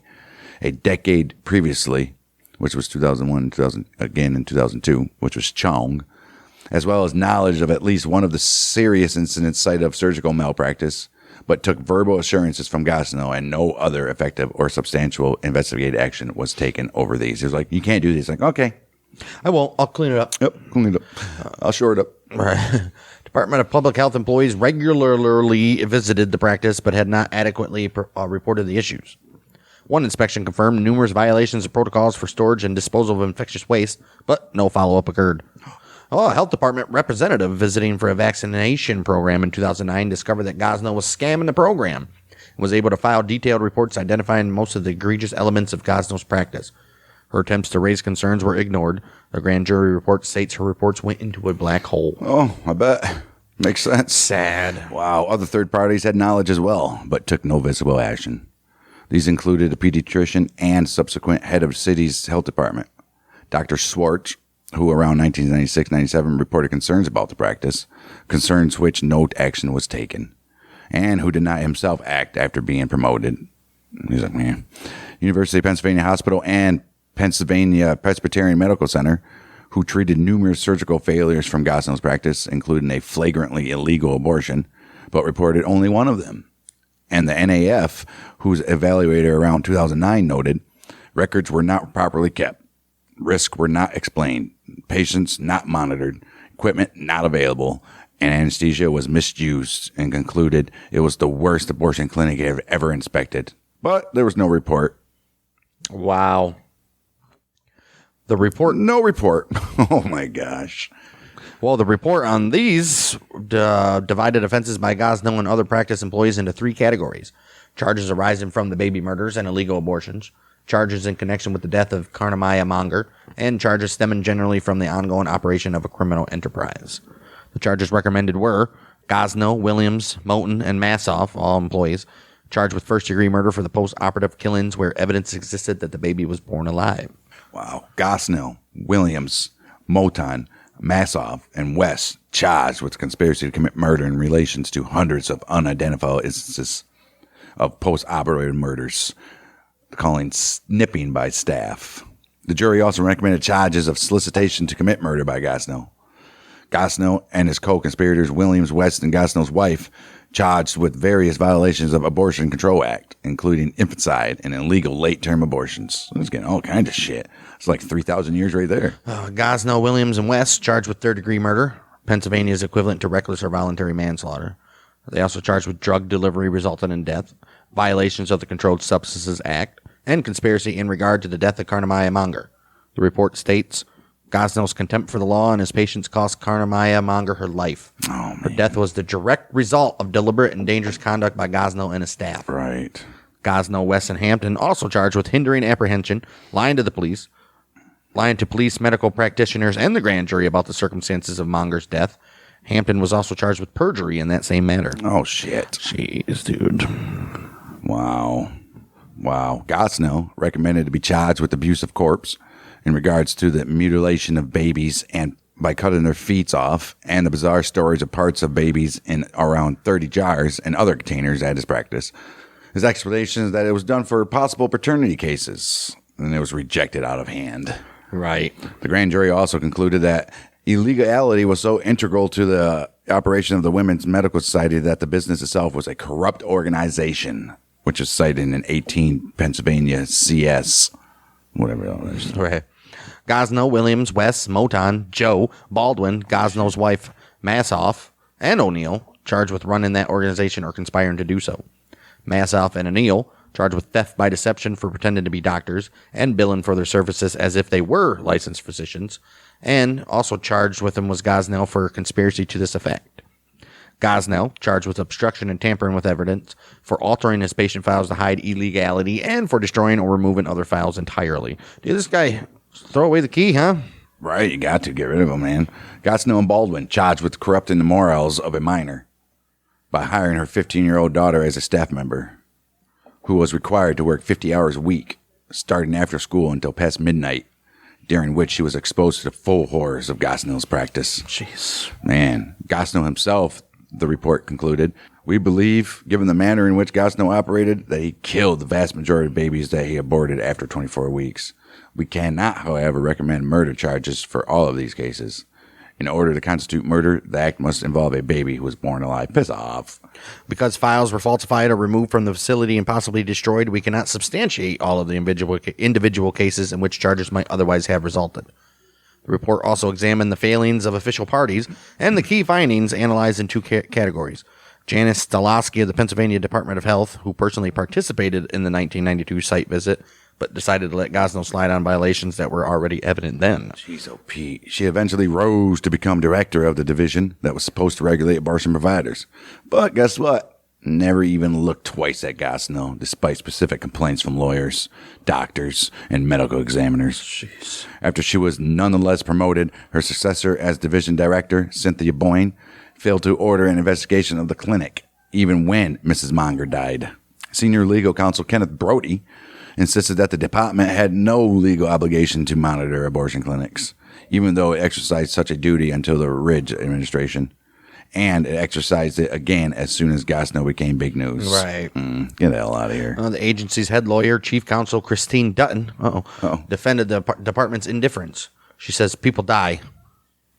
a decade previously, which was 2001, 2000, again in 2002, which was Chong, as well as knowledge of at least one of the serious incidents cited of surgical malpractice, but took verbal assurances from Gosnell and no other effective or substantial investigative action was taken over these. He was like, you can't do this. Like, okay. I won't. I'll clean it up. Yep, clean it up. I'll shore it up. Right. Department of Public Health employees regularly visited the practice but had not adequately reported the issues. One inspection confirmed numerous violations of protocols for storage and disposal of infectious waste, but no follow-up occurred. A health department representative visiting for a vaccination program in 2009 discovered that Gosnell was scamming the program and was able to file detailed reports identifying most of the egregious elements of Gosnell's practice. Her attempts to raise concerns were ignored. The grand jury report states her reports went into a black hole. Oh, I bet. Makes sense. Sad. Wow. Other third parties had knowledge as well, but took no visible action. These included a pediatrician and subsequent head of the city's health department, Dr. Swartz, who around 1996-97 reported concerns about the practice, concerns which no action was taken, and who did not himself act after being promoted. He's like, man. University of Pennsylvania Hospital and Pennsylvania Presbyterian Medical Center, who treated numerous surgical failures from Gosnell's practice, including a flagrantly illegal abortion, but reported only one of them. And the NAF, whose evaluator around 2009 noted, records were not properly kept, risks were not explained, patients not monitored, equipment not available, and anesthesia was misused, and concluded it was the worst abortion clinic he had ever inspected. But there was no report. Wow. The report? No report. Oh, my gosh. Well, the report on these divided offenses by Gosnell and other practice employees into 3 categories. Charges arising from the baby murders and illegal abortions, charges in connection with the death of Karnamaya Monger, and charges stemming generally from the ongoing operation of a criminal enterprise. The charges recommended were Gosnell, Williams, Moten, and Massoff, all employees, charged with first-degree murder for the post-operative killings where evidence existed that the baby was born alive. Wow. Gosnell, Williams, Moton, Massoff, and West charged with conspiracy to commit murder in relations to hundreds of unidentified instances of post-operative murders, calling snipping by staff. The jury also recommended charges of solicitation to commit murder by Gosnell. Gosnell and his co-conspirators, Williams, West, and Gosnell's wife, charged with various violations of Abortion Control Act, including infanticide and illegal late-term abortions. It's getting all kinds of shit. It's like 3,000 years right there. Gosnell, Williams, and West charged with third-degree murder, Pennsylvania's equivalent to reckless or voluntary manslaughter. They also charged with drug delivery resulting in death, violations of the Controlled Substances Act, and conspiracy in regard to the death of Karnamaya Monger. The report states, Gosnell's contempt for the law and his patience cost Karnamaya Monger her life. Oh, man. Her death was the direct result of deliberate and dangerous conduct by Gosnell and his staff. Right. Gosnell, West, and Hampton also charged with hindering apprehension, lying to the police, lying to police, medical practitioners, and the grand jury about the circumstances of Monger's death. Hampton was also charged with perjury in that same matter. Oh, shit. Jeez, dude. Wow. Gosnell recommended to be charged with abuse of corpse in regards to the mutilation of babies and by cutting their feet off, and the bizarre stories of parts of babies in around 30 jars and other containers at his practice. His explanation is that it was done for possible paternity cases, and it was rejected out of hand. Right. The grand jury also concluded that illegality was so integral to the operation of the Women's Medical Society that the business itself was a corrupt organization, which is cited in 18 Pennsylvania CS, whatever that is. Right. Gosnell, Williams, West, Moton, Joe, Baldwin, Gosnell's wife, Massoff, and O'Neill charged with running that organization or conspiring to do so. Massoff and O'Neill charged with theft by deception for pretending to be doctors and billing for their services as if they were licensed physicians, and also charged with them was Gosnell for conspiracy to this effect. Gosnell, charged with obstruction and tampering with evidence, for altering his patient files to hide illegality, and for destroying or removing other files entirely. Dude, this guy, throw away the key, huh? Right, you got to get rid of him, man. Gosnell and Baldwin charged with corrupting the morals of a minor by hiring her 15-year-old daughter as a staff member, who was required to work 50 hours a week, starting after school until past midnight, during which she was exposed to the full horrors of Gosnell's practice. Jeez. Man, Gosnell himself, the report concluded, we believe, given the manner in which Gosnell operated, that he killed the vast majority of babies that he aborted after 24 weeks. We cannot, however, recommend murder charges for all of these cases. In order to constitute murder, the act must involve a baby who was born alive. Piss off. Because files were falsified or removed from the facility and possibly destroyed, we cannot substantiate all of the individual cases in which charges might otherwise have resulted. The report also examined the failings of official parties and the key findings analyzed in 2 categories. Janice Stolowski of the Pennsylvania Department of Health, who personally participated in the 1992 site visit, but decided to let Gosnell slide on violations that were already evident then. Jeez, oh, Pete. She eventually rose to become director of the division that was supposed to regulate abortion providers. But guess what? Never even looked twice at Gosnell, despite specific complaints from lawyers, doctors, and medical examiners. Jeez. After she was nonetheless promoted, her successor as division director, Cynthia Boyne, failed to order an investigation of the clinic, even when Mrs. Monger died. Senior legal counsel Kenneth Brody insisted that the department had no legal obligation to monitor abortion clinics, even though it exercised such a duty until the Ridge administration. And it exercised it again as soon as Gosnell became big news. Right. Get the hell out of here. The agency's head lawyer, Chief Counsel Christine Dutton, defended the department's indifference. She says people die.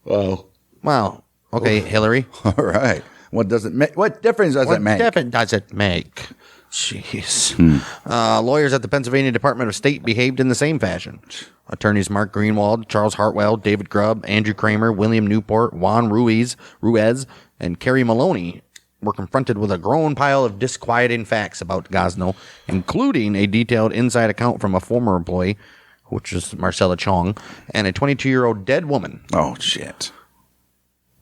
Well, Well, okay, Hillary. all right. What does it make? What difference does it make? What difference does it make? Jeez. Lawyers at the Pennsylvania Department of State behaved in the same fashion. Attorneys Mark Greenwald, Charles Hartwell, David Grubb, Andrew Kramer, William Newport, Juan Ruiz, and Kerry Maloney were confronted with a growing pile of disquieting facts about Gosnell, including a detailed inside account from a former employee, which is Marcella Chong, and a 22-year-old dead woman. Oh, shit.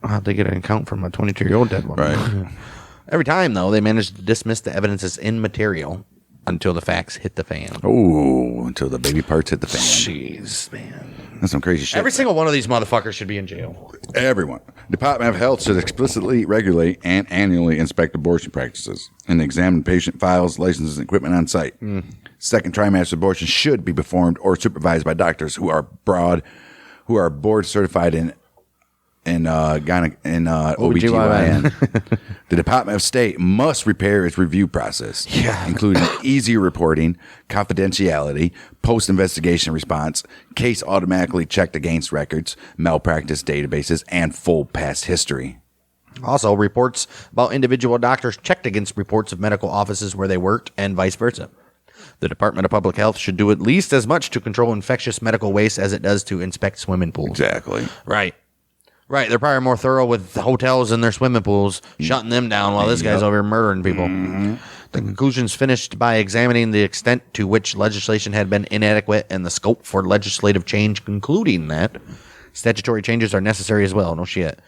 How'd they get an account from a 22-year-old dead woman? Right. Every time, though, they managed to dismiss the evidence as immaterial until the facts hit the fan. Oh, until the baby parts hit the fan. Jeez, man. That's some crazy shit. Every single one of these motherfuckers should be in jail. Everyone. Department of Health should explicitly regulate and annually inspect abortion practices and examine patient files, licenses, and equipment on site. Second trimester abortion should be performed or supervised by doctors who are board certified in OBGYN. The Department of State must repair its review process, including easy reporting, confidentiality, post-investigation response, case automatically checked against records, malpractice databases, and full past history. Also, reports about individual doctors checked against reports of medical offices where they worked and vice versa. The Department of Public Health should do at least as much to control infectious medical waste as it does to inspect swimming pools. Exactly. Right. They're probably more thorough with hotels and their swimming pools, shutting them down while this guy's over here murdering people. The conclusions finished by examining the extent to which legislation had been inadequate and the scope for legislative change, concluding that statutory changes are necessary as well. No shit.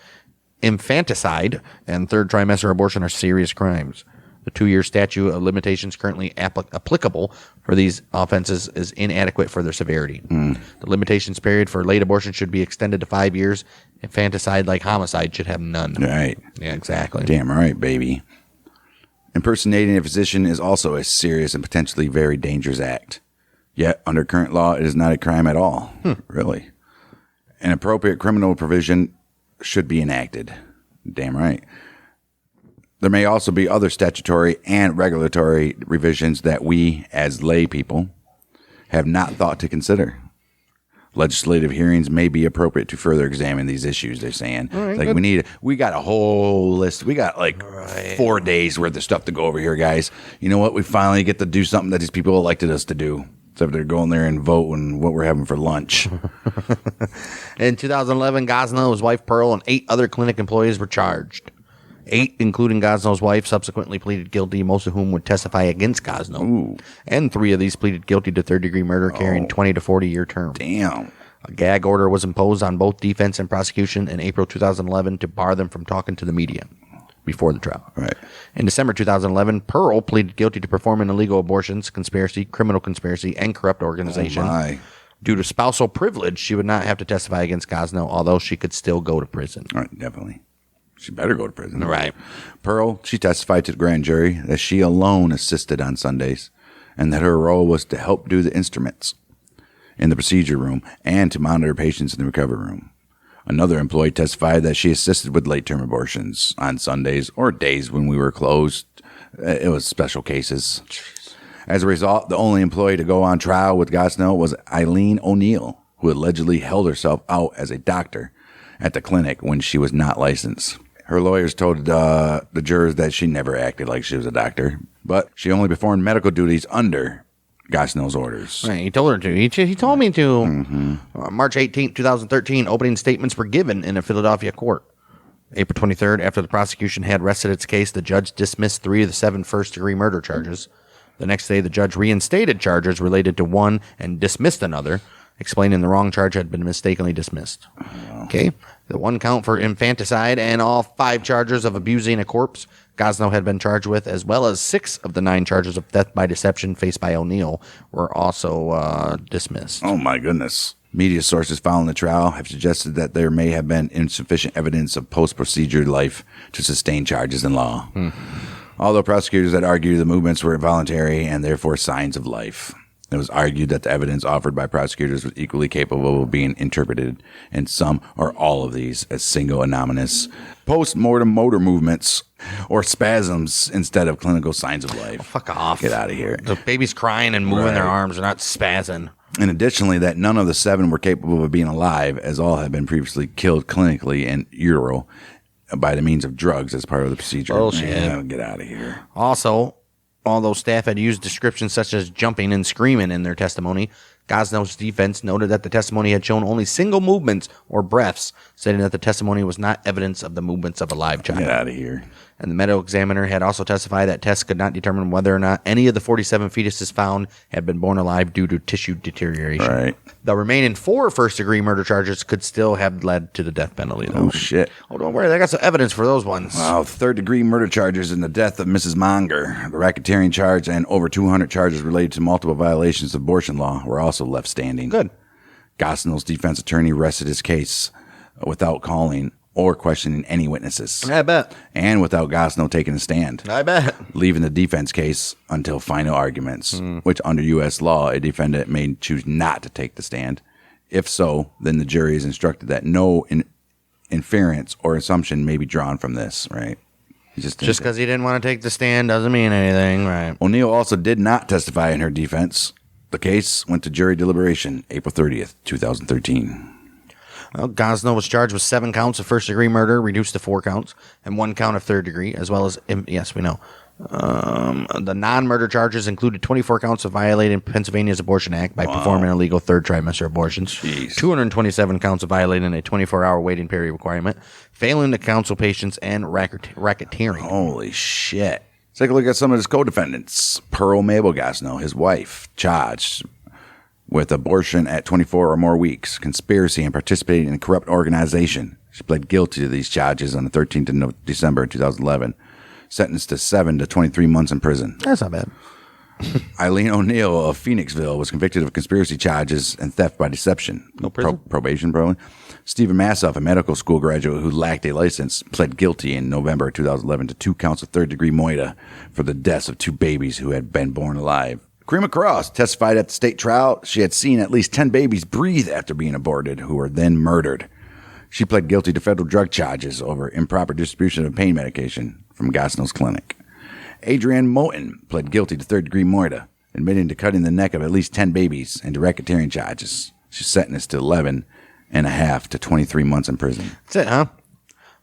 Infanticide and third trimester abortion are serious crimes. The 2-year statute of limitations currently applicable for these offenses is inadequate for their severity. The limitations period for late abortion should be extended to 5 years. Infanticide, like homicide, should have none. Right. Yeah, exactly. Damn right, baby. Impersonating a physician is also a serious and potentially very dangerous act. Yet, under current law, it is not a crime at all. Really. An appropriate criminal provision should be enacted. Damn right. There may also be other statutory and regulatory revisions that we, as lay people, have not thought to consider. Legislative hearings may be appropriate to further examine these issues, they're saying. Right, we got a whole list. We got 4 days worth of stuff to go over here, guys. You know what? We finally get to do something that these people elected us to do. Except they're going there and vote on what we're having for lunch. In 2011, Gosnell, his wife Pearl, and 8 other clinic employees were charged. 8, including Gosnell's wife, subsequently pleaded guilty, most of whom would testify against Gosnell. Ooh. And 3 of these pleaded guilty to third-degree murder, carrying 20 to 40-year terms. Damn. A gag order was imposed on both defense and prosecution in April 2011 to bar them from talking to the media before the trial. Right. In December 2011, Pearl pleaded guilty to performing illegal abortions, conspiracy, criminal conspiracy, and corrupt organization. Oh my. Due to spousal privilege, she would not have to testify against Gosnell, although she could still go to prison. All right, definitely. She better go to prison. Right. Pearl, she testified to the grand jury that she alone assisted on Sundays and that her role was to help do the instruments in the procedure room and to monitor patients in the recovery room. Another employee testified that she assisted with late-term abortions on Sundays or days when we were closed. It was special cases. As a result, the only employee to go on trial with Gosnell was Eileen O'Neill, who allegedly held herself out as a doctor at the clinic when she was not licensed. Her lawyers told the jurors that she never acted like she was a doctor, but she only performed medical duties under Gosnell's orders. Right, he told her to. He told me to. March 18, 2013, opening statements were given in a Philadelphia court. April 23rd, after the prosecution had rested its case, the judge dismissed 3 of the 7 first-degree murder charges. The next day, the judge reinstated charges related to 1 and dismissed another, explaining the wrong charge had been mistakenly dismissed. Okay. The 1 count for infanticide and all 5 charges of abusing a corpse Gosnell had been charged with, as well as 6 of the 9 charges of theft by deception faced by O'Neill, were also dismissed. Oh, my goodness. Media sources following the trial have suggested that there may have been insufficient evidence of post-procedure life to sustain charges in law. Although prosecutors had argued the movements were involuntary and therefore signs of life. It was argued that the evidence offered by prosecutors was equally capable of being interpreted in some or all of these as single anonymous post-mortem motor movements or spasms instead of clinical signs of life. Fuck off. Get out of here. The baby's crying and moving their arms. They're not spazzing. And additionally, that none of the 7 were capable of being alive, as all had been previously killed clinically in utero by the means of drugs as part of the procedure. Bullshit. Get out of here. Also, although staff had used descriptions such as jumping and screaming in their testimony, Gosnell's defense noted that the testimony had shown only single movements or breaths, stating that the testimony was not evidence of the movements of a live child. Get out of here. And the medical examiner had also testified that tests could not determine whether or not any of the 47 fetuses found had been born alive due to tissue deterioration. Right. The remaining 4 first-degree murder charges could still have led to the death penalty, though. Oh, shit. Oh, don't worry. They got some evidence for those ones. Wow, 3rd-degree murder charges in the death of Mrs. Monger, the racketeering charge, and over 200 charges related to multiple violations of abortion law were also left standing. Good. Gosnell's defense attorney rested his case without calling or questioning any witnesses. I bet. And without Gosnell taking a stand. I bet. Leaving the defense case until final arguments, which under U.S. law, a defendant may choose not to take the stand. If so, then the jury is instructed that no inference or assumption may be drawn from this, right? Just because he didn't want to take the stand doesn't mean anything, right? O'Neill also did not testify in her defense. The case went to jury deliberation April 30th, 2013. Well, Gosnell was charged with 7 counts of first-degree murder, reduced to 4 counts, and 1 count of third degree, as well as, yes, we know. The non-murder charges included 24 counts of violating Pennsylvania's Abortion Act by performing illegal third trimester abortions, 227 counts of violating a 24-hour waiting period requirement, failing to counsel patients, and racketeering. Holy shit. Let's take a look at some of his co-defendants. Pearl Mabel Gosnell, his wife, charged with abortion at 24 or more weeks, conspiracy and participating in a corrupt organization. She pled guilty to these charges on the 13th of December 2011, sentenced to 7 to 23 months in prison. That's not bad. Eileen O'Neill of Phoenixville was convicted of conspiracy charges and theft by deception. No prison? Probation, probably. Stephen Massoff, a medical school graduate who lacked a license, pled guilty in November 2011 to 2 counts of third-degree moida for the deaths of 2 babies who had been born alive. Karima Cross testified at the state trial she had seen at least 10 babies breathe after being aborted who were then murdered. She pled guilty to federal drug charges over improper distribution of pain medication from Gosnell's clinic. Adrienne Moten pled guilty to third-degree murder, admitting to cutting the neck of at least 10 babies and to racketeering charges. She's sentenced to 11 and a half to 23 months in prison. That's it, huh?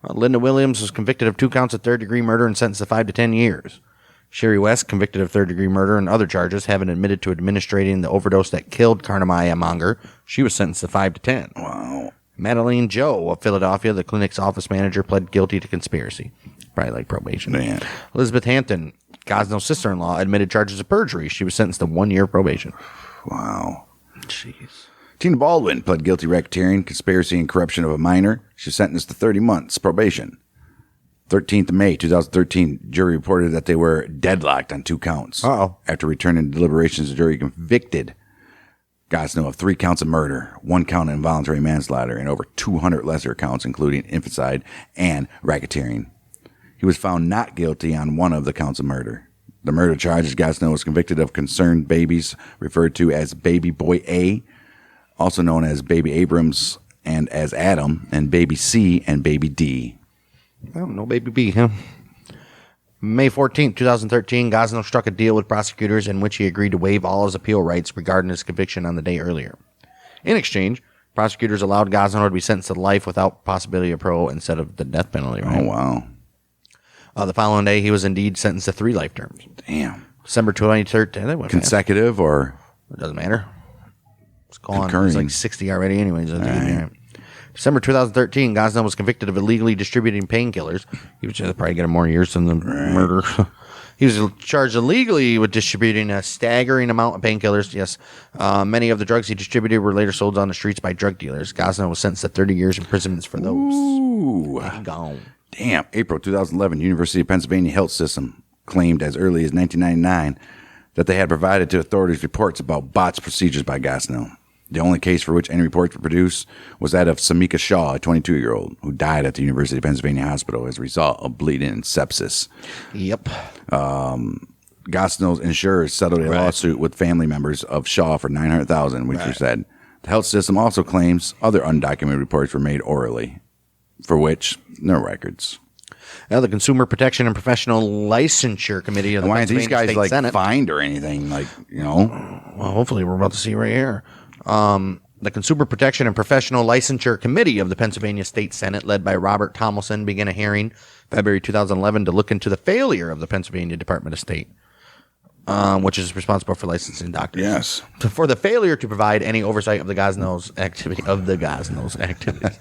Well, Linda Williams was convicted of 2 counts of third-degree murder and sentenced to 5 to 10 years. Sherry West, convicted of third-degree murder and other charges, having admitted to administrating the overdose that killed Carnamaya Monger. She was sentenced to 5 to 10. Wow. Madeline Joe of Philadelphia, the clinic's office manager, pled guilty to conspiracy. Probably like probation. Man. Elizabeth Hampton, Gosnell's sister-in-law, admitted charges of perjury. She was sentenced to 1 year of probation. Wow. Jeez. Tina Baldwin pled guilty to racketeering, conspiracy, and corruption of a minor. She was sentenced to 30 months probation. 13th of May, 2013, jury reported that they were deadlocked on 2 counts. Uh-oh. After returning to deliberations, the jury convicted Gosnell of 3 counts of murder, 1 count of involuntary manslaughter, and over 200 lesser counts, including infanticide and racketeering. He was found not guilty on 1 of the counts of murder. The murder charges Gosnell was convicted of concerned babies, referred to as Baby Boy A, also known as Baby Abrams and as Adam, and Baby C and Baby D. Oh, no baby B, huh? May 14th, 2013, Gosnell struck a deal with prosecutors in which he agreed to waive all his appeal rights regarding his conviction on the day earlier. In exchange, prosecutors allowed Gosnell to be sentenced to life without possibility of parole instead of the death penalty. Right? Oh, wow. The following day, he was indeed sentenced to 3 life terms. Damn. December 2013. That went Consecutive or? It doesn't matter. It's gone. Concurring. It's like 60 already anyways. Right. December 2013, Gosnell was convicted of illegally distributing painkillers. He was probably getting more years than the murder. He was charged illegally with distributing a staggering amount of painkillers. Yes. Many of the drugs he distributed were later sold on the streets by drug dealers. Gosnell was sentenced to 30 years imprisonment for those. Ooh. Gone. Damn. April 2011, University of Pennsylvania Health System claimed as early as 1999 that they had provided to authorities reports about botched procedures by Gosnell. The only case for which any reports were produced was that of Samika Shaw, a 22-year-old, who died at the University of Pennsylvania Hospital as a result of bleeding and sepsis. Yep. Gosnell's insurers settled a lawsuit with family members of Shaw for $900,000, which was said. The health system also claims other undocumented reports were made orally, for which no records. Now, the Consumer Protection and Professional Licensure Committee of the Why aren't these Pennsylvania guys State Senate. fined or anything? Well, hopefully we're about to see right here. The Consumer Protection and Professional Licensure Committee of the Pennsylvania State Senate, led by Robert Tomlinson, began a hearing February 2011 to look into the failure of the Pennsylvania Department of State, which is responsible for licensing doctors. Yes. For the failure to provide any oversight of the Gosnell's activity activities.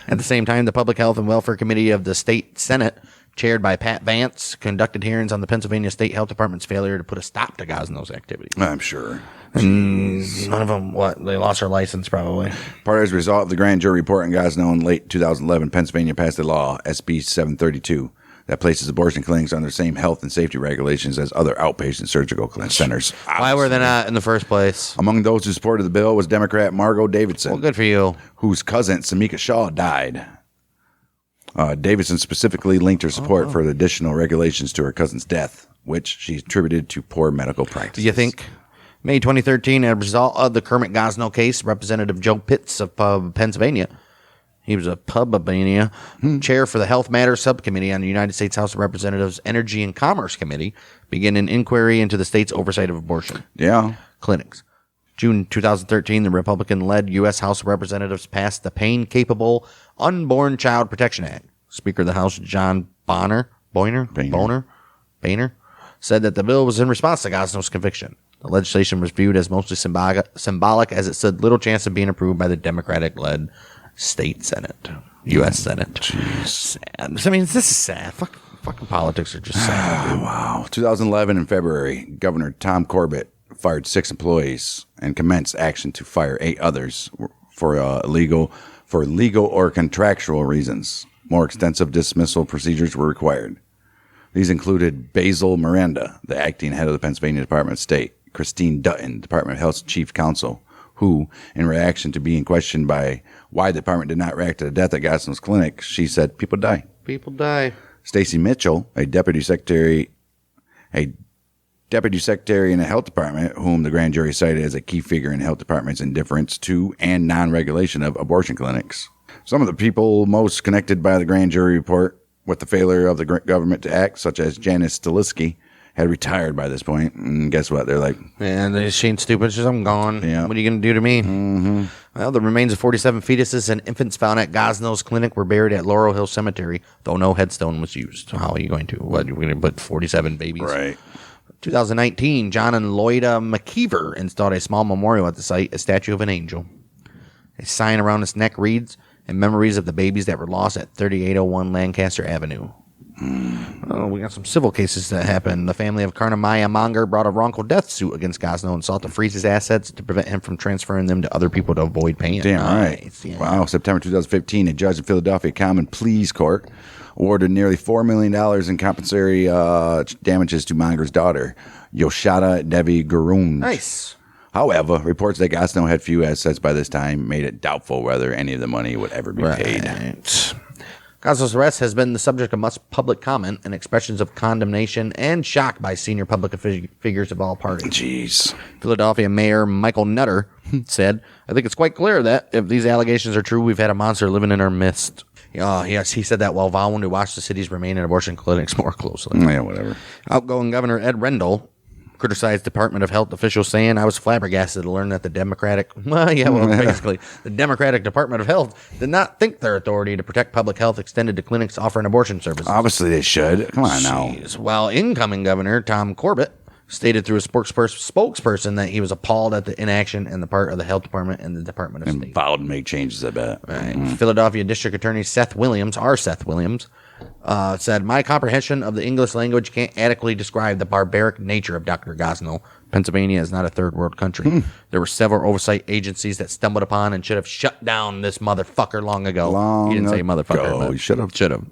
At the same time, the Public Health and Welfare Committee of the State Senate, chaired by Pat Vance, conducted hearings on the Pennsylvania State Health Department's failure to put a stop to Gosnell's activities. I'm sure. None of them, they lost their license probably. Part as a result of the grand jury report in Gosnell in late 2011, Pennsylvania passed a law, SB 732, that places abortion clinics under the same health and safety regulations as other outpatient surgical centers. Why were they not in the first place? Among those who supported the bill was Democrat Margot Davidson. Well, good for you. Whose cousin, Samika Shaw, died. Davidson specifically linked her support for the additional regulations to her cousin's death, which she attributed to poor medical practices. Do you think? May 2013, as a result of the Kermit Gosnell case, Representative Joe Pitts of Pennsylvania, he was a Pennsylvania chair for the Health Matters Subcommittee on the United States House of Representatives Energy and Commerce Committee, began an inquiry into the state's oversight of abortion clinics. June 2013, the Republican-led U.S. House of Representatives passed the Pain-Capable Unborn Child Protection Act. Speaker of the House, John Boehner, said that the bill was in response to Gosnell's conviction. The legislation was viewed as mostly symbolic as it stood little chance of being approved by the Democratic-led state Senate, U.S. Senate. Jeez. Sad. I mean, this is sad. Fucking politics are just sad. Wow. 2011 in February, Governor Tom Corbett fired 6 employees and commenced action to fire 8 others for legal or contractual reasons. More extensive dismissal procedures were required. These included Basil Miranda, the acting head of the Pennsylvania Department of State, Christine Dutton, Department of Health's chief counsel, who, in reaction to being questioned by why the department did not react to the death at Gosnell's clinic, she said, "People die." People die. Stacy Mitchell, a deputy secretary in the health department, whom the grand jury cited as a key figure in the health department's indifference to and non-regulation of abortion clinics. Some of the people most connected by the grand jury report with the failure of the government to act, such as Janice Stilisky, had retired by this point. And guess what? They're like, man, she ain't stupid. She's, I'm gone. Yeah. What are you going to do to me? mm-hmm. Well, the remains of 47 fetuses and infants found at Gosnell's clinic were buried at Laurel Hill Cemetery, though no headstone was used. How are you going to? What, you're going to put 47 babies? Right. 2019, John and Lloyda McKeever installed a small memorial at the site, a statue of an angel. A sign around its neck reads, "In memories of the babies that were lost at 3801 Lancaster Avenue." Oh, we got some civil cases that happened. The family of Karnamaya Monger brought a wrongful death suit against Gosnell and sought to freeze his assets to prevent him from transferring them to other people to avoid paying. Damn right. Yeah. Wow. September 2015, a judge in Philadelphia Common Pleas Court awarded nearly $4 million in compensatory damages to Monger's daughter, Yoshada Devi Gurunj. Nice. However, reports that Gosnell had few assets by this time made it doubtful whether any of the money would ever be paid. Gosnell's arrest has been the subject of much public comment and expressions of condemnation and shock by senior public figures of all parties. Jeez. Philadelphia Mayor Michael Nutter said, "I think it's quite clear that if these allegations are true, we've had a monster living in our midst." Yes, he said that while vowing to watch the city's remaining abortion clinics more closely. Yeah, whatever. Outgoing Governor Ed Rendell criticized Department of Health officials, saying, "I was flabbergasted to learn that the basically, the Democratic Department of Health did not think their authority to protect public health extended to clinics offering abortion services." Obviously, they should. Come on now. While incoming Governor Tom Corbett stated through a spokesperson that he was appalled at the inaction on the part of the Health Department and the Department of State. And vowed to make changes, I bet. Right. Philadelphia District Attorney Seth Williams, said, "My comprehension of the English language can't adequately describe the barbaric nature of Dr. Gosnell. Pennsylvania is not a third world country. There were several oversight agencies that stumbled upon and should have shut down this motherfucker long ago." He didn't say motherfucker. But he should have. Should have.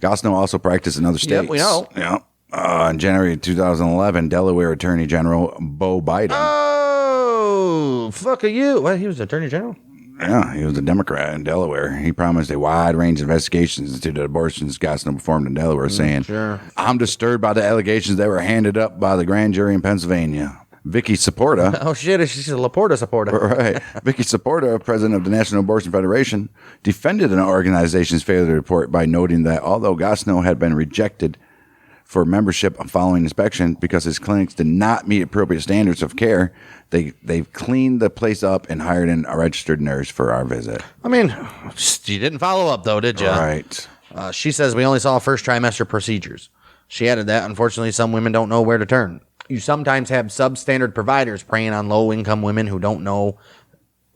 Gosnell also practiced in other states. Yep, we know. Yeah. In January 2011, Delaware Attorney General Bo Biden. Oh, fuck you. What, he was Attorney General? Yeah, he was a Democrat in Delaware. He promised a wide range of investigations into the abortions Gosnell performed in Delaware, saying, "I'm disturbed by the allegations that were handed up by the grand jury in Pennsylvania." Vicky Saporta. Oh, shit. She's a Laporta supporter. Right. Vicky Saporta, president of the National Abortion Federation, defended an organization's failure to report by noting that although Gosnell had been rejected for membership following inspection because his clinics did not meet appropriate standards of care. They've cleaned the place up and hired a registered nurse for our visit. I mean, you didn't follow up, though, did you? Right. She says we only saw first trimester procedures. She added that, unfortunately, some women don't know where to turn. You sometimes have substandard providers preying on low-income women who don't know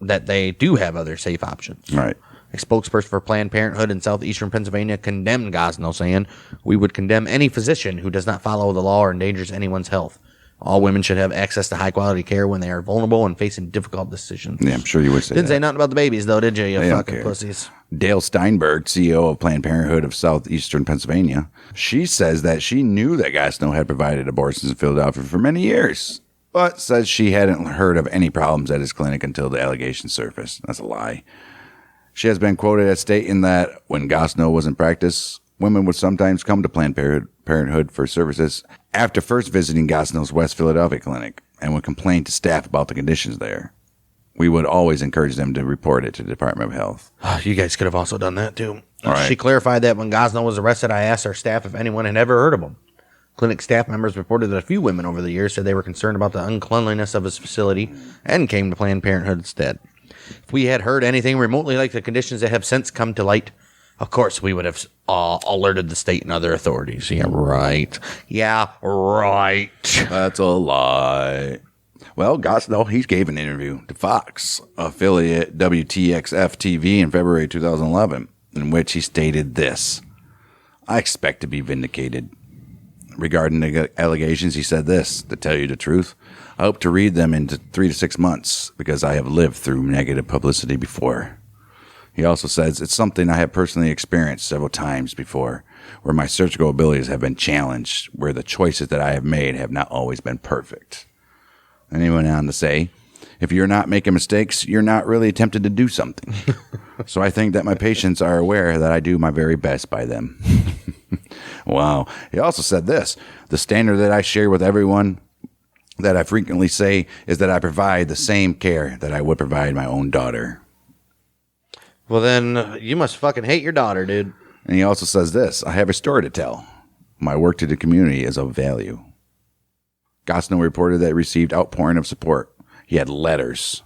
that they do have other safe options. Right. A spokesperson for Planned Parenthood in southeastern Pennsylvania condemned Gosnell, saying, "We would condemn any physician who does not follow the law or endangers anyone's health. All women should have access to high-quality care when they are vulnerable and facing difficult decisions." Yeah, I'm sure you would say Didn't that. say nothing about the babies, though, did you, you They don't fucking care. pussies? Dale Steinberg, CEO of Planned Parenthood of southeastern Pennsylvania, she says that she knew that Gosnell had provided abortions in Philadelphia for many years, but says she hadn't heard of any problems at his clinic until the allegations surfaced. That's a lie. She has been quoted as stating that when Gosnell was in practice, women would sometimes come to Planned Parenthood for services after first visiting Gosnell's West Philadelphia clinic and would complain to staff about the conditions there. We would always encourage them to report it to the Department of Health. You guys could have also done that, too. All right. She clarified that when Gosnell was arrested, I asked our staff if anyone had ever heard of him. Clinic staff members reported that a few women over the years said they were concerned about the uncleanliness of his facility and came to Planned Parenthood instead. If we had heard anything remotely like the conditions that have since come to light, of course we would have alerted the state and other authorities. Yeah, right. Yeah, right. That's a lie. Well, Gosnell, he gave an interview to Fox affiliate WTXF TV in February 2011, in which he stated this: "I expect to be vindicated." Regarding the allegations, he said this: "To tell you the truth, I hope to read them in 3 to 6 months because I have lived through negative publicity before." He also says, "It's something I have personally experienced several times before, where my surgical abilities have been challenged, where the choices that I have made have not always been perfect." And he went on to say, "If you're not making mistakes, you're not really tempted to do something." So I think that my patients are aware that I do my very best by them. Wow. He also said this: "The standard that I share with everyone that I frequently say is that I provide the same care that I would provide my own daughter." Well, then you must fucking hate your daughter, dude. And he also says this: "I have a story to tell. My work to the community is of value." Gosnell reported that he received outpouring of support. He had letters.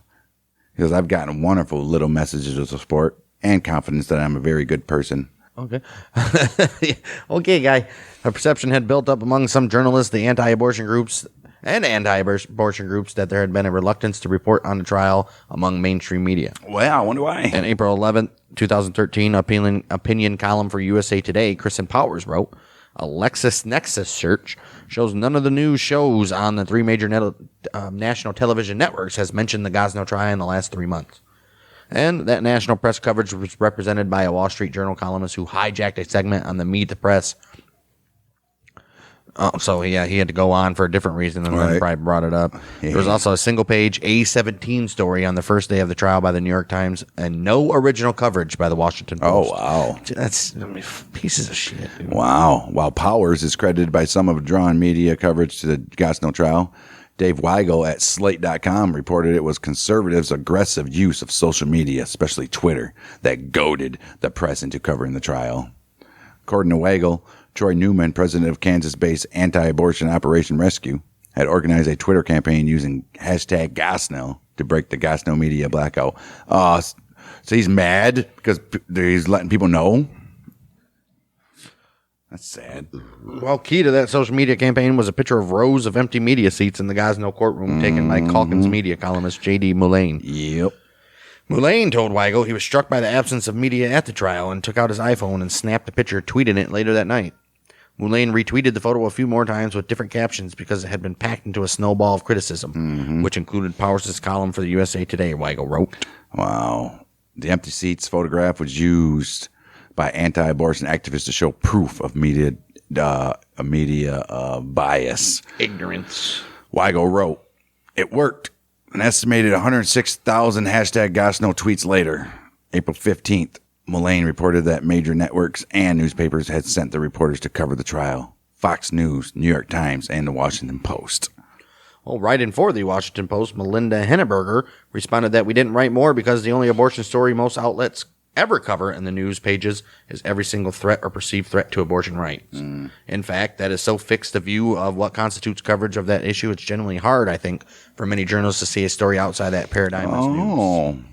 He says, "I've gotten wonderful little messages of support and confidence that I'm a very good person." Okay. Okay, guy. A perception had built up among some journalists, the anti-abortion groups, and anti-abortion groups that there had been a reluctance to report on the trial among mainstream media. Well, I wonder why. In April 11th, 2013, opinion column for USA Today, Kristen Powers wrote, "A LexisNexis search shows none of the news shows on the three major national television networks has mentioned the Gosnell trial in the last 3 months." And that national press coverage was represented by a Wall Street Journal columnist who hijacked a segment on the Meet the Press. Oh, so yeah, he had to go on for a different reason and then probably brought it up. Yeah. There was also a single-page A17 story on the first day of the trial by the New York Times and no original coverage by the Washington Post. Oh, wow. That's pieces of shit, dude. Wow. While Powers is credited by some of drawn media coverage to the Gosnell trial, Dave Weigel at Slate.com reported it was conservatives' aggressive use of social media, especially Twitter, that goaded the press into covering the trial. According to Weigel, Troy Newman, president of Kansas-based anti-abortion Operation Rescue, had organized a Twitter campaign using hashtag Gosnell to break the Gosnell media blackout. So he's mad because he's letting people know? That's sad. Well, key to that social media campaign was a picture of rows of empty media seats in the Gosnell courtroom taken by Calkins media columnist J.D. Mullane. Yep. Mullane told Weigel he was struck by the absence of media at the trial and took out his iPhone and snapped a picture, tweeting it later that night. Mullane retweeted the photo a few more times with different captions because it had been packed into a snowball of criticism, which included Powers' column for the USA Today, Weigel wrote. Wow. The empty seats photograph was used by anti-abortion activists to show proof of media bias. Ignorance. Weigel wrote, "It worked." An estimated 106,000 hashtag Gosnell tweets later, April 15th, Mullane reported that major networks and newspapers had sent the reporters to cover the trial. Fox News, New York Times, and the Washington Post. Well, writing for the Washington Post, Melinda Henneberger responded that we didn't write more because the only abortion story most outlets ever cover in the news pages is every single threat or perceived threat to abortion rights. In fact, that is so fixed a view of what constitutes coverage of that issue, it's generally hard, I think, for many journalists to see a story outside that paradigm as news.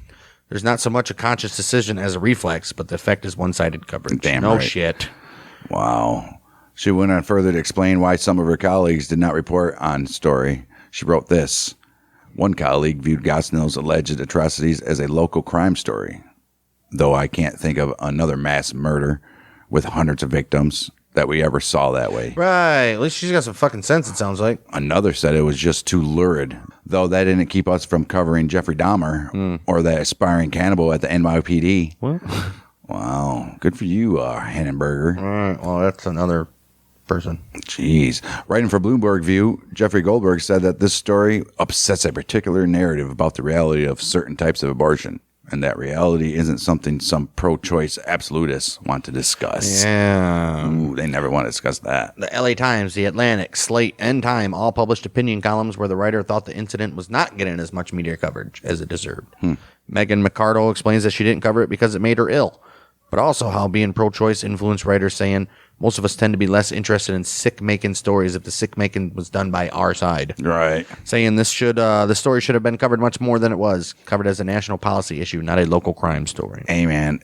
There's not so much a conscious decision as a reflex, but the effect is one-sided coverage. Damn no right. shit. Wow. She went on further to explain why some of her colleagues did not report on the story. She wrote this. One colleague viewed Gosnell's alleged atrocities as a local crime story, though I can't think of another mass murder with hundreds of victims that we ever saw that way. Right. At least she's got some fucking sense, it sounds like. Another said it was just too lurid, though that didn't keep us from covering Jeffrey Dahmer or that aspiring cannibal at the NYPD. What? Wow. Good for you, Hannenberger. All right. Well, that's another person. Jeez. Writing for Bloomberg View, Jeffrey Goldberg said that this story upsets a particular narrative about the reality of certain types of abortion, and that reality isn't something some pro-choice absolutists want to discuss. Yeah. Ooh, they never want to discuss that. The LA Times, The Atlantic, Slate, and Time all published opinion columns where the writer thought the incident was not getting as much media coverage as it deserved. Megan McArdle explains that she didn't cover it because it made her ill, but also how being pro-choice influenced writers, saying, most of us tend to be less interested in sick-making stories if the sick-making was done by our side. Right. Saying the story should have been covered much more than it was, covered as a national policy issue, not a local crime story. Hey, man,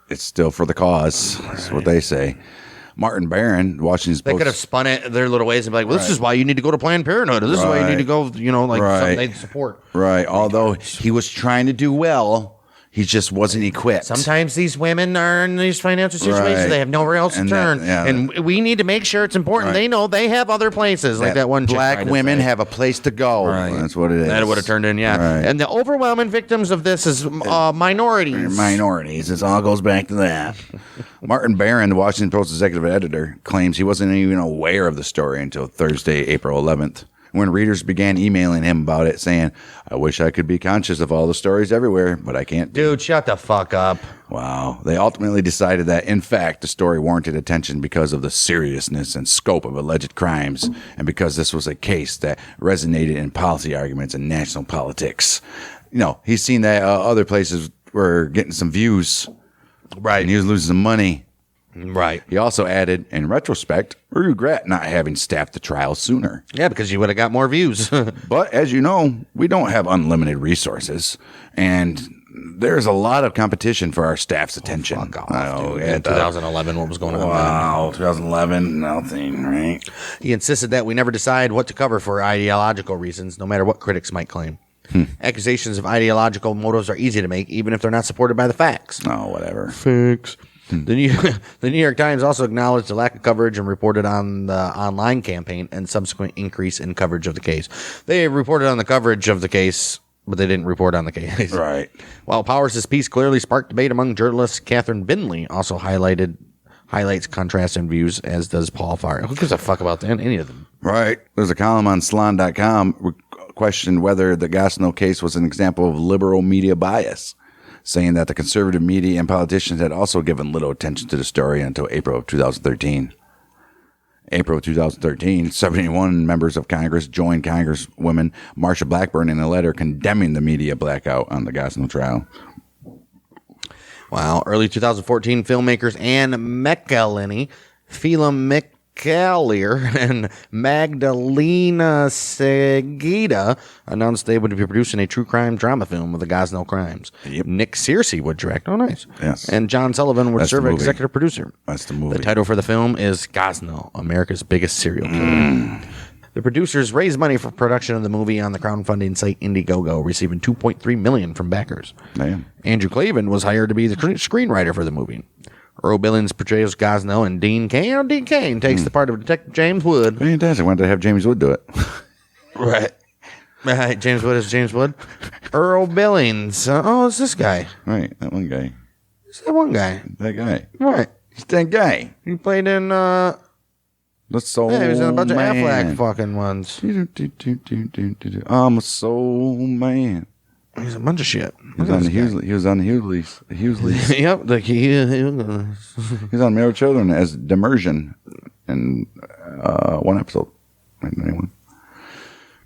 it's still for the cause. That's what they say. Martin Barron, Washington They Post. could have spun it their little ways and be like, well, this is why you need to go to Planned Parenthood, or this is why you need to go, something they support. Right. Although he was trying to do well, he just wasn't equipped. Sometimes these women are in these financial situations, Right. they have nowhere else to turn. And we need to make sure it's important. Right. They know they have other places, like that one chick black tried to women say. have a place to go. Right. That's what it is. That would have turned in, yeah. Right. And the overwhelming victims of this is minorities. Minorities. It all goes back to that. Martin Barron, the Washington Post executive editor, claims he wasn't even aware of the story until Thursday, April 11th, when readers began emailing him about it, saying, I wish I could be conscious of all the stories everywhere, but I can't. Dude, shut the fuck up. Wow. They ultimately decided that, in fact, the story warranted attention because of the seriousness and scope of alleged crimes, and because this was a case that resonated in policy arguments and national politics. He's seen that other places were getting some views. Right. And he was losing some money. Right. He also added, in retrospect, we regret not having staffed the trial sooner. Yeah, because you would have got more views. But as you know, we don't have unlimited resources, and there's a lot of competition for our staff's attention. Fuck off, dude. In 2011, what was going on? Wow, 2011, nothing, right? He insisted that we never decide what to cover for ideological reasons, no matter what critics might claim. Accusations of ideological motives are easy to make, even if they're not supported by the facts. Oh, whatever. Facts. The New York Times also acknowledged the lack of coverage and reported on the online campaign and subsequent increase in coverage of the case. They reported on the coverage of the case, but they didn't report on the case. Right. While Powers' piece clearly sparked debate among journalists, Catherine Bindley also highlights contrasts in views, as does Paul Farr. Who gives a fuck about any of them? Right. There's a column on Salon.com questioned whether the Gosnell case was an example of liberal media bias, saying that the conservative media and politicians had also given little attention to the story until April of 2013. April of 2013, 71 members of Congress joined Congresswoman Marsha Blackburn in a letter condemning the media blackout on the Gosnell trial. Wow. Early 2014, filmmakers Anne McElhenney, Phelan McAleer, and Magdalena Segeda announced they would be producing a true crime drama film of the Gosnell crimes. Yep. Nick Searcy would direct. Oh, nice. Yes. And John Sullivan would serve as executive producer. That's the movie. The title for the film is Gosnell, America's Biggest Serial Killer. The producers raised money for production of the movie on the crowdfunding site Indiegogo, receiving $2.3 million from backers. Damn. Andrew Clavin was hired to be the screenwriter for the movie. Earl Billings portrays Gosnell, and Dean Cain. Dean Cain takes the part of Detective James Wood. Fantastic. Why did I have James Wood do it? Right. James Wood is James Wood. Earl Billings. It's this guy. Right. That one guy. It's that one guy. That guy. Right. He's that guy. He played in, The soul he was in a bunch man. of Affleck fucking ones. I'm a soul man. He's a bunch of shit. He was on the Hughley's. Yep. He's on Married Children as Demersion in one episode. Anyone?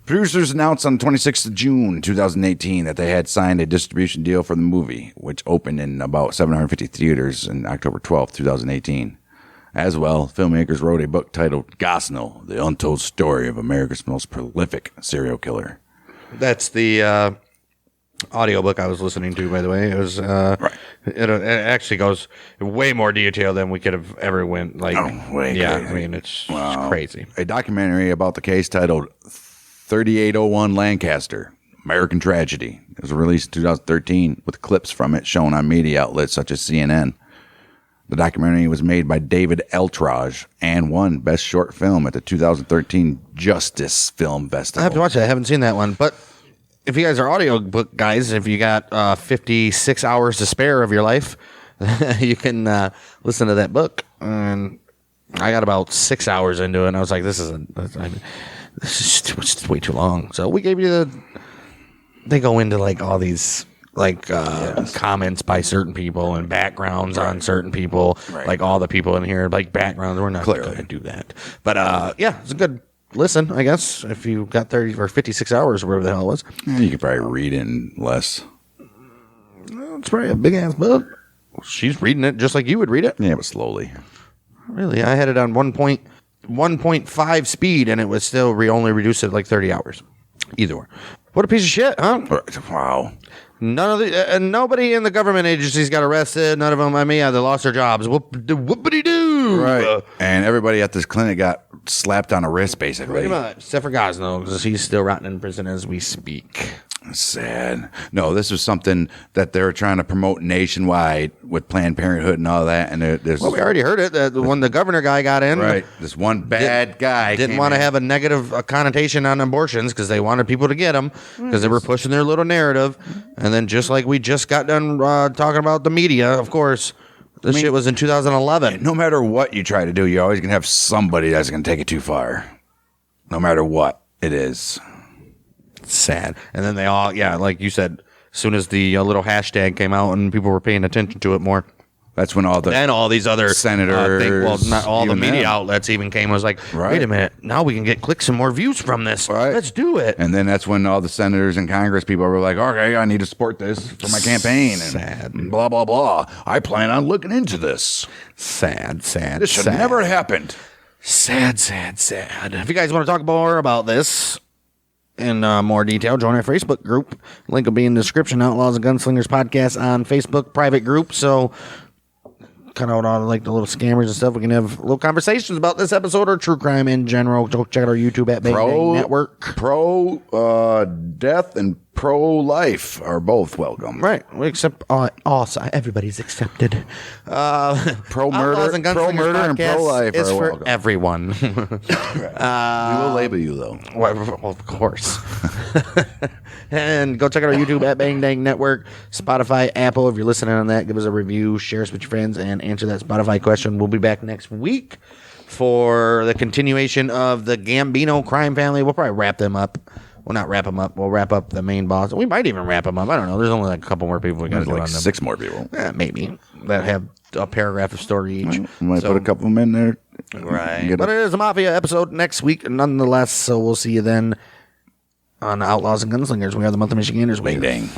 Producers announced on 26th of June 2018 that they had signed a distribution deal for the movie, which opened in about 750 theaters on October 12th, 2018. As well, filmmakers wrote a book titled Gosnell, The Untold Story of America's Most Prolific Serial Killer. That's the audiobook I was listening to, by the way. It was it actually goes way more detail than we could have ever went. Like, crazy. I mean, it's crazy. A documentary about the case titled 3801 Lancaster, American Tragedy. It was released in 2013 with clips from it shown on media outlets such as CNN. The documentary was made by David Eltrage and won Best Short Film at the 2013 Justice Film Festival. I have to watch it. I haven't seen that one. But if you guys are audiobook guys, if you got 56 hours to spare of your life, you can listen to that book. And I got about 6 hours into it, and I was like, this is way too long. So we gave you they go into like all these like comments by certain people and backgrounds on certain people, like all the people in here, like backgrounds. We're not going to do that. But it's a good listen, I guess, if you got 30 or 56 hours or whatever the hell it was. Yeah, you could probably read in less. It's probably a big ass book. She's reading it just like you would read it. Yeah, but slowly. Really? I had it on 1.5 speed, and it was still only reduced to like 30 hours. Either way. What a piece of shit, huh? Wow. None of the nobody in the government agencies got arrested. None of them. I mean, they lost their jobs. Whoopity doo. Right. And everybody at this clinic got slapped on a wrist, basically. Pretty much, except for Gosnell, because he's still rotting in prison as we speak. Sad. No, this was something that they were trying to promote nationwide with Planned Parenthood and all that. And there's we already heard it. When the governor guy got in, right? This one bad guy didn't want to have a negative connotation on abortions because they wanted people to get them because they were pushing their little narrative. And then just like we just got done talking about the media, of course. This shit was in 2011. No matter what you try to do, you're always going to have somebody that's going to take it too far. No matter what it is. Sad. And then they all, like you said, as soon as the little hashtag came out and people were paying attention to it more. That's when all these other senators, not all the media outlets even came. Was like, wait a minute, now we can get clicks and more views from this. Right. Let's do it. And then that's when all the senators and Congress people were like, okay, I need to support this for my campaign. Sad. And blah, blah, blah. I plan on looking into this. Sad. This should never have happened. Sad. If you guys want to talk more about this in more detail, join our Facebook group. Link will be in the description. Outlaws and Gunslingers podcast on Facebook private group. So kind of all like the little scammers and stuff. We can have little conversations about this episode or true crime in general. Go check out our YouTube at Bang Bang Network. Pro death and pro life are both welcome. Right. We accept everybody's accepted. Pro murder and pro life is are for welcome. Everyone. We will label you though. Well, of course. And go check out our YouTube at Bang Dang Network, Spotify, Apple. If you're listening on that, give us a review, share us with your friends, and answer that Spotify question. We'll be back next week for the continuation of the Gambino crime family. We'll probably wrap them up. Well, not wrap them up. We'll wrap up the main boss. We might even wrap them up. I don't know. There's only like a couple more people we got to do on them. 6 more people. Maybe. That have a paragraph of story each. We might put a couple of them in there. Right. But it is a Mafia episode next week, nonetheless. So we'll see you then on Outlaws and Gunslingers. We are the Month of Michiganders. Bang, dang.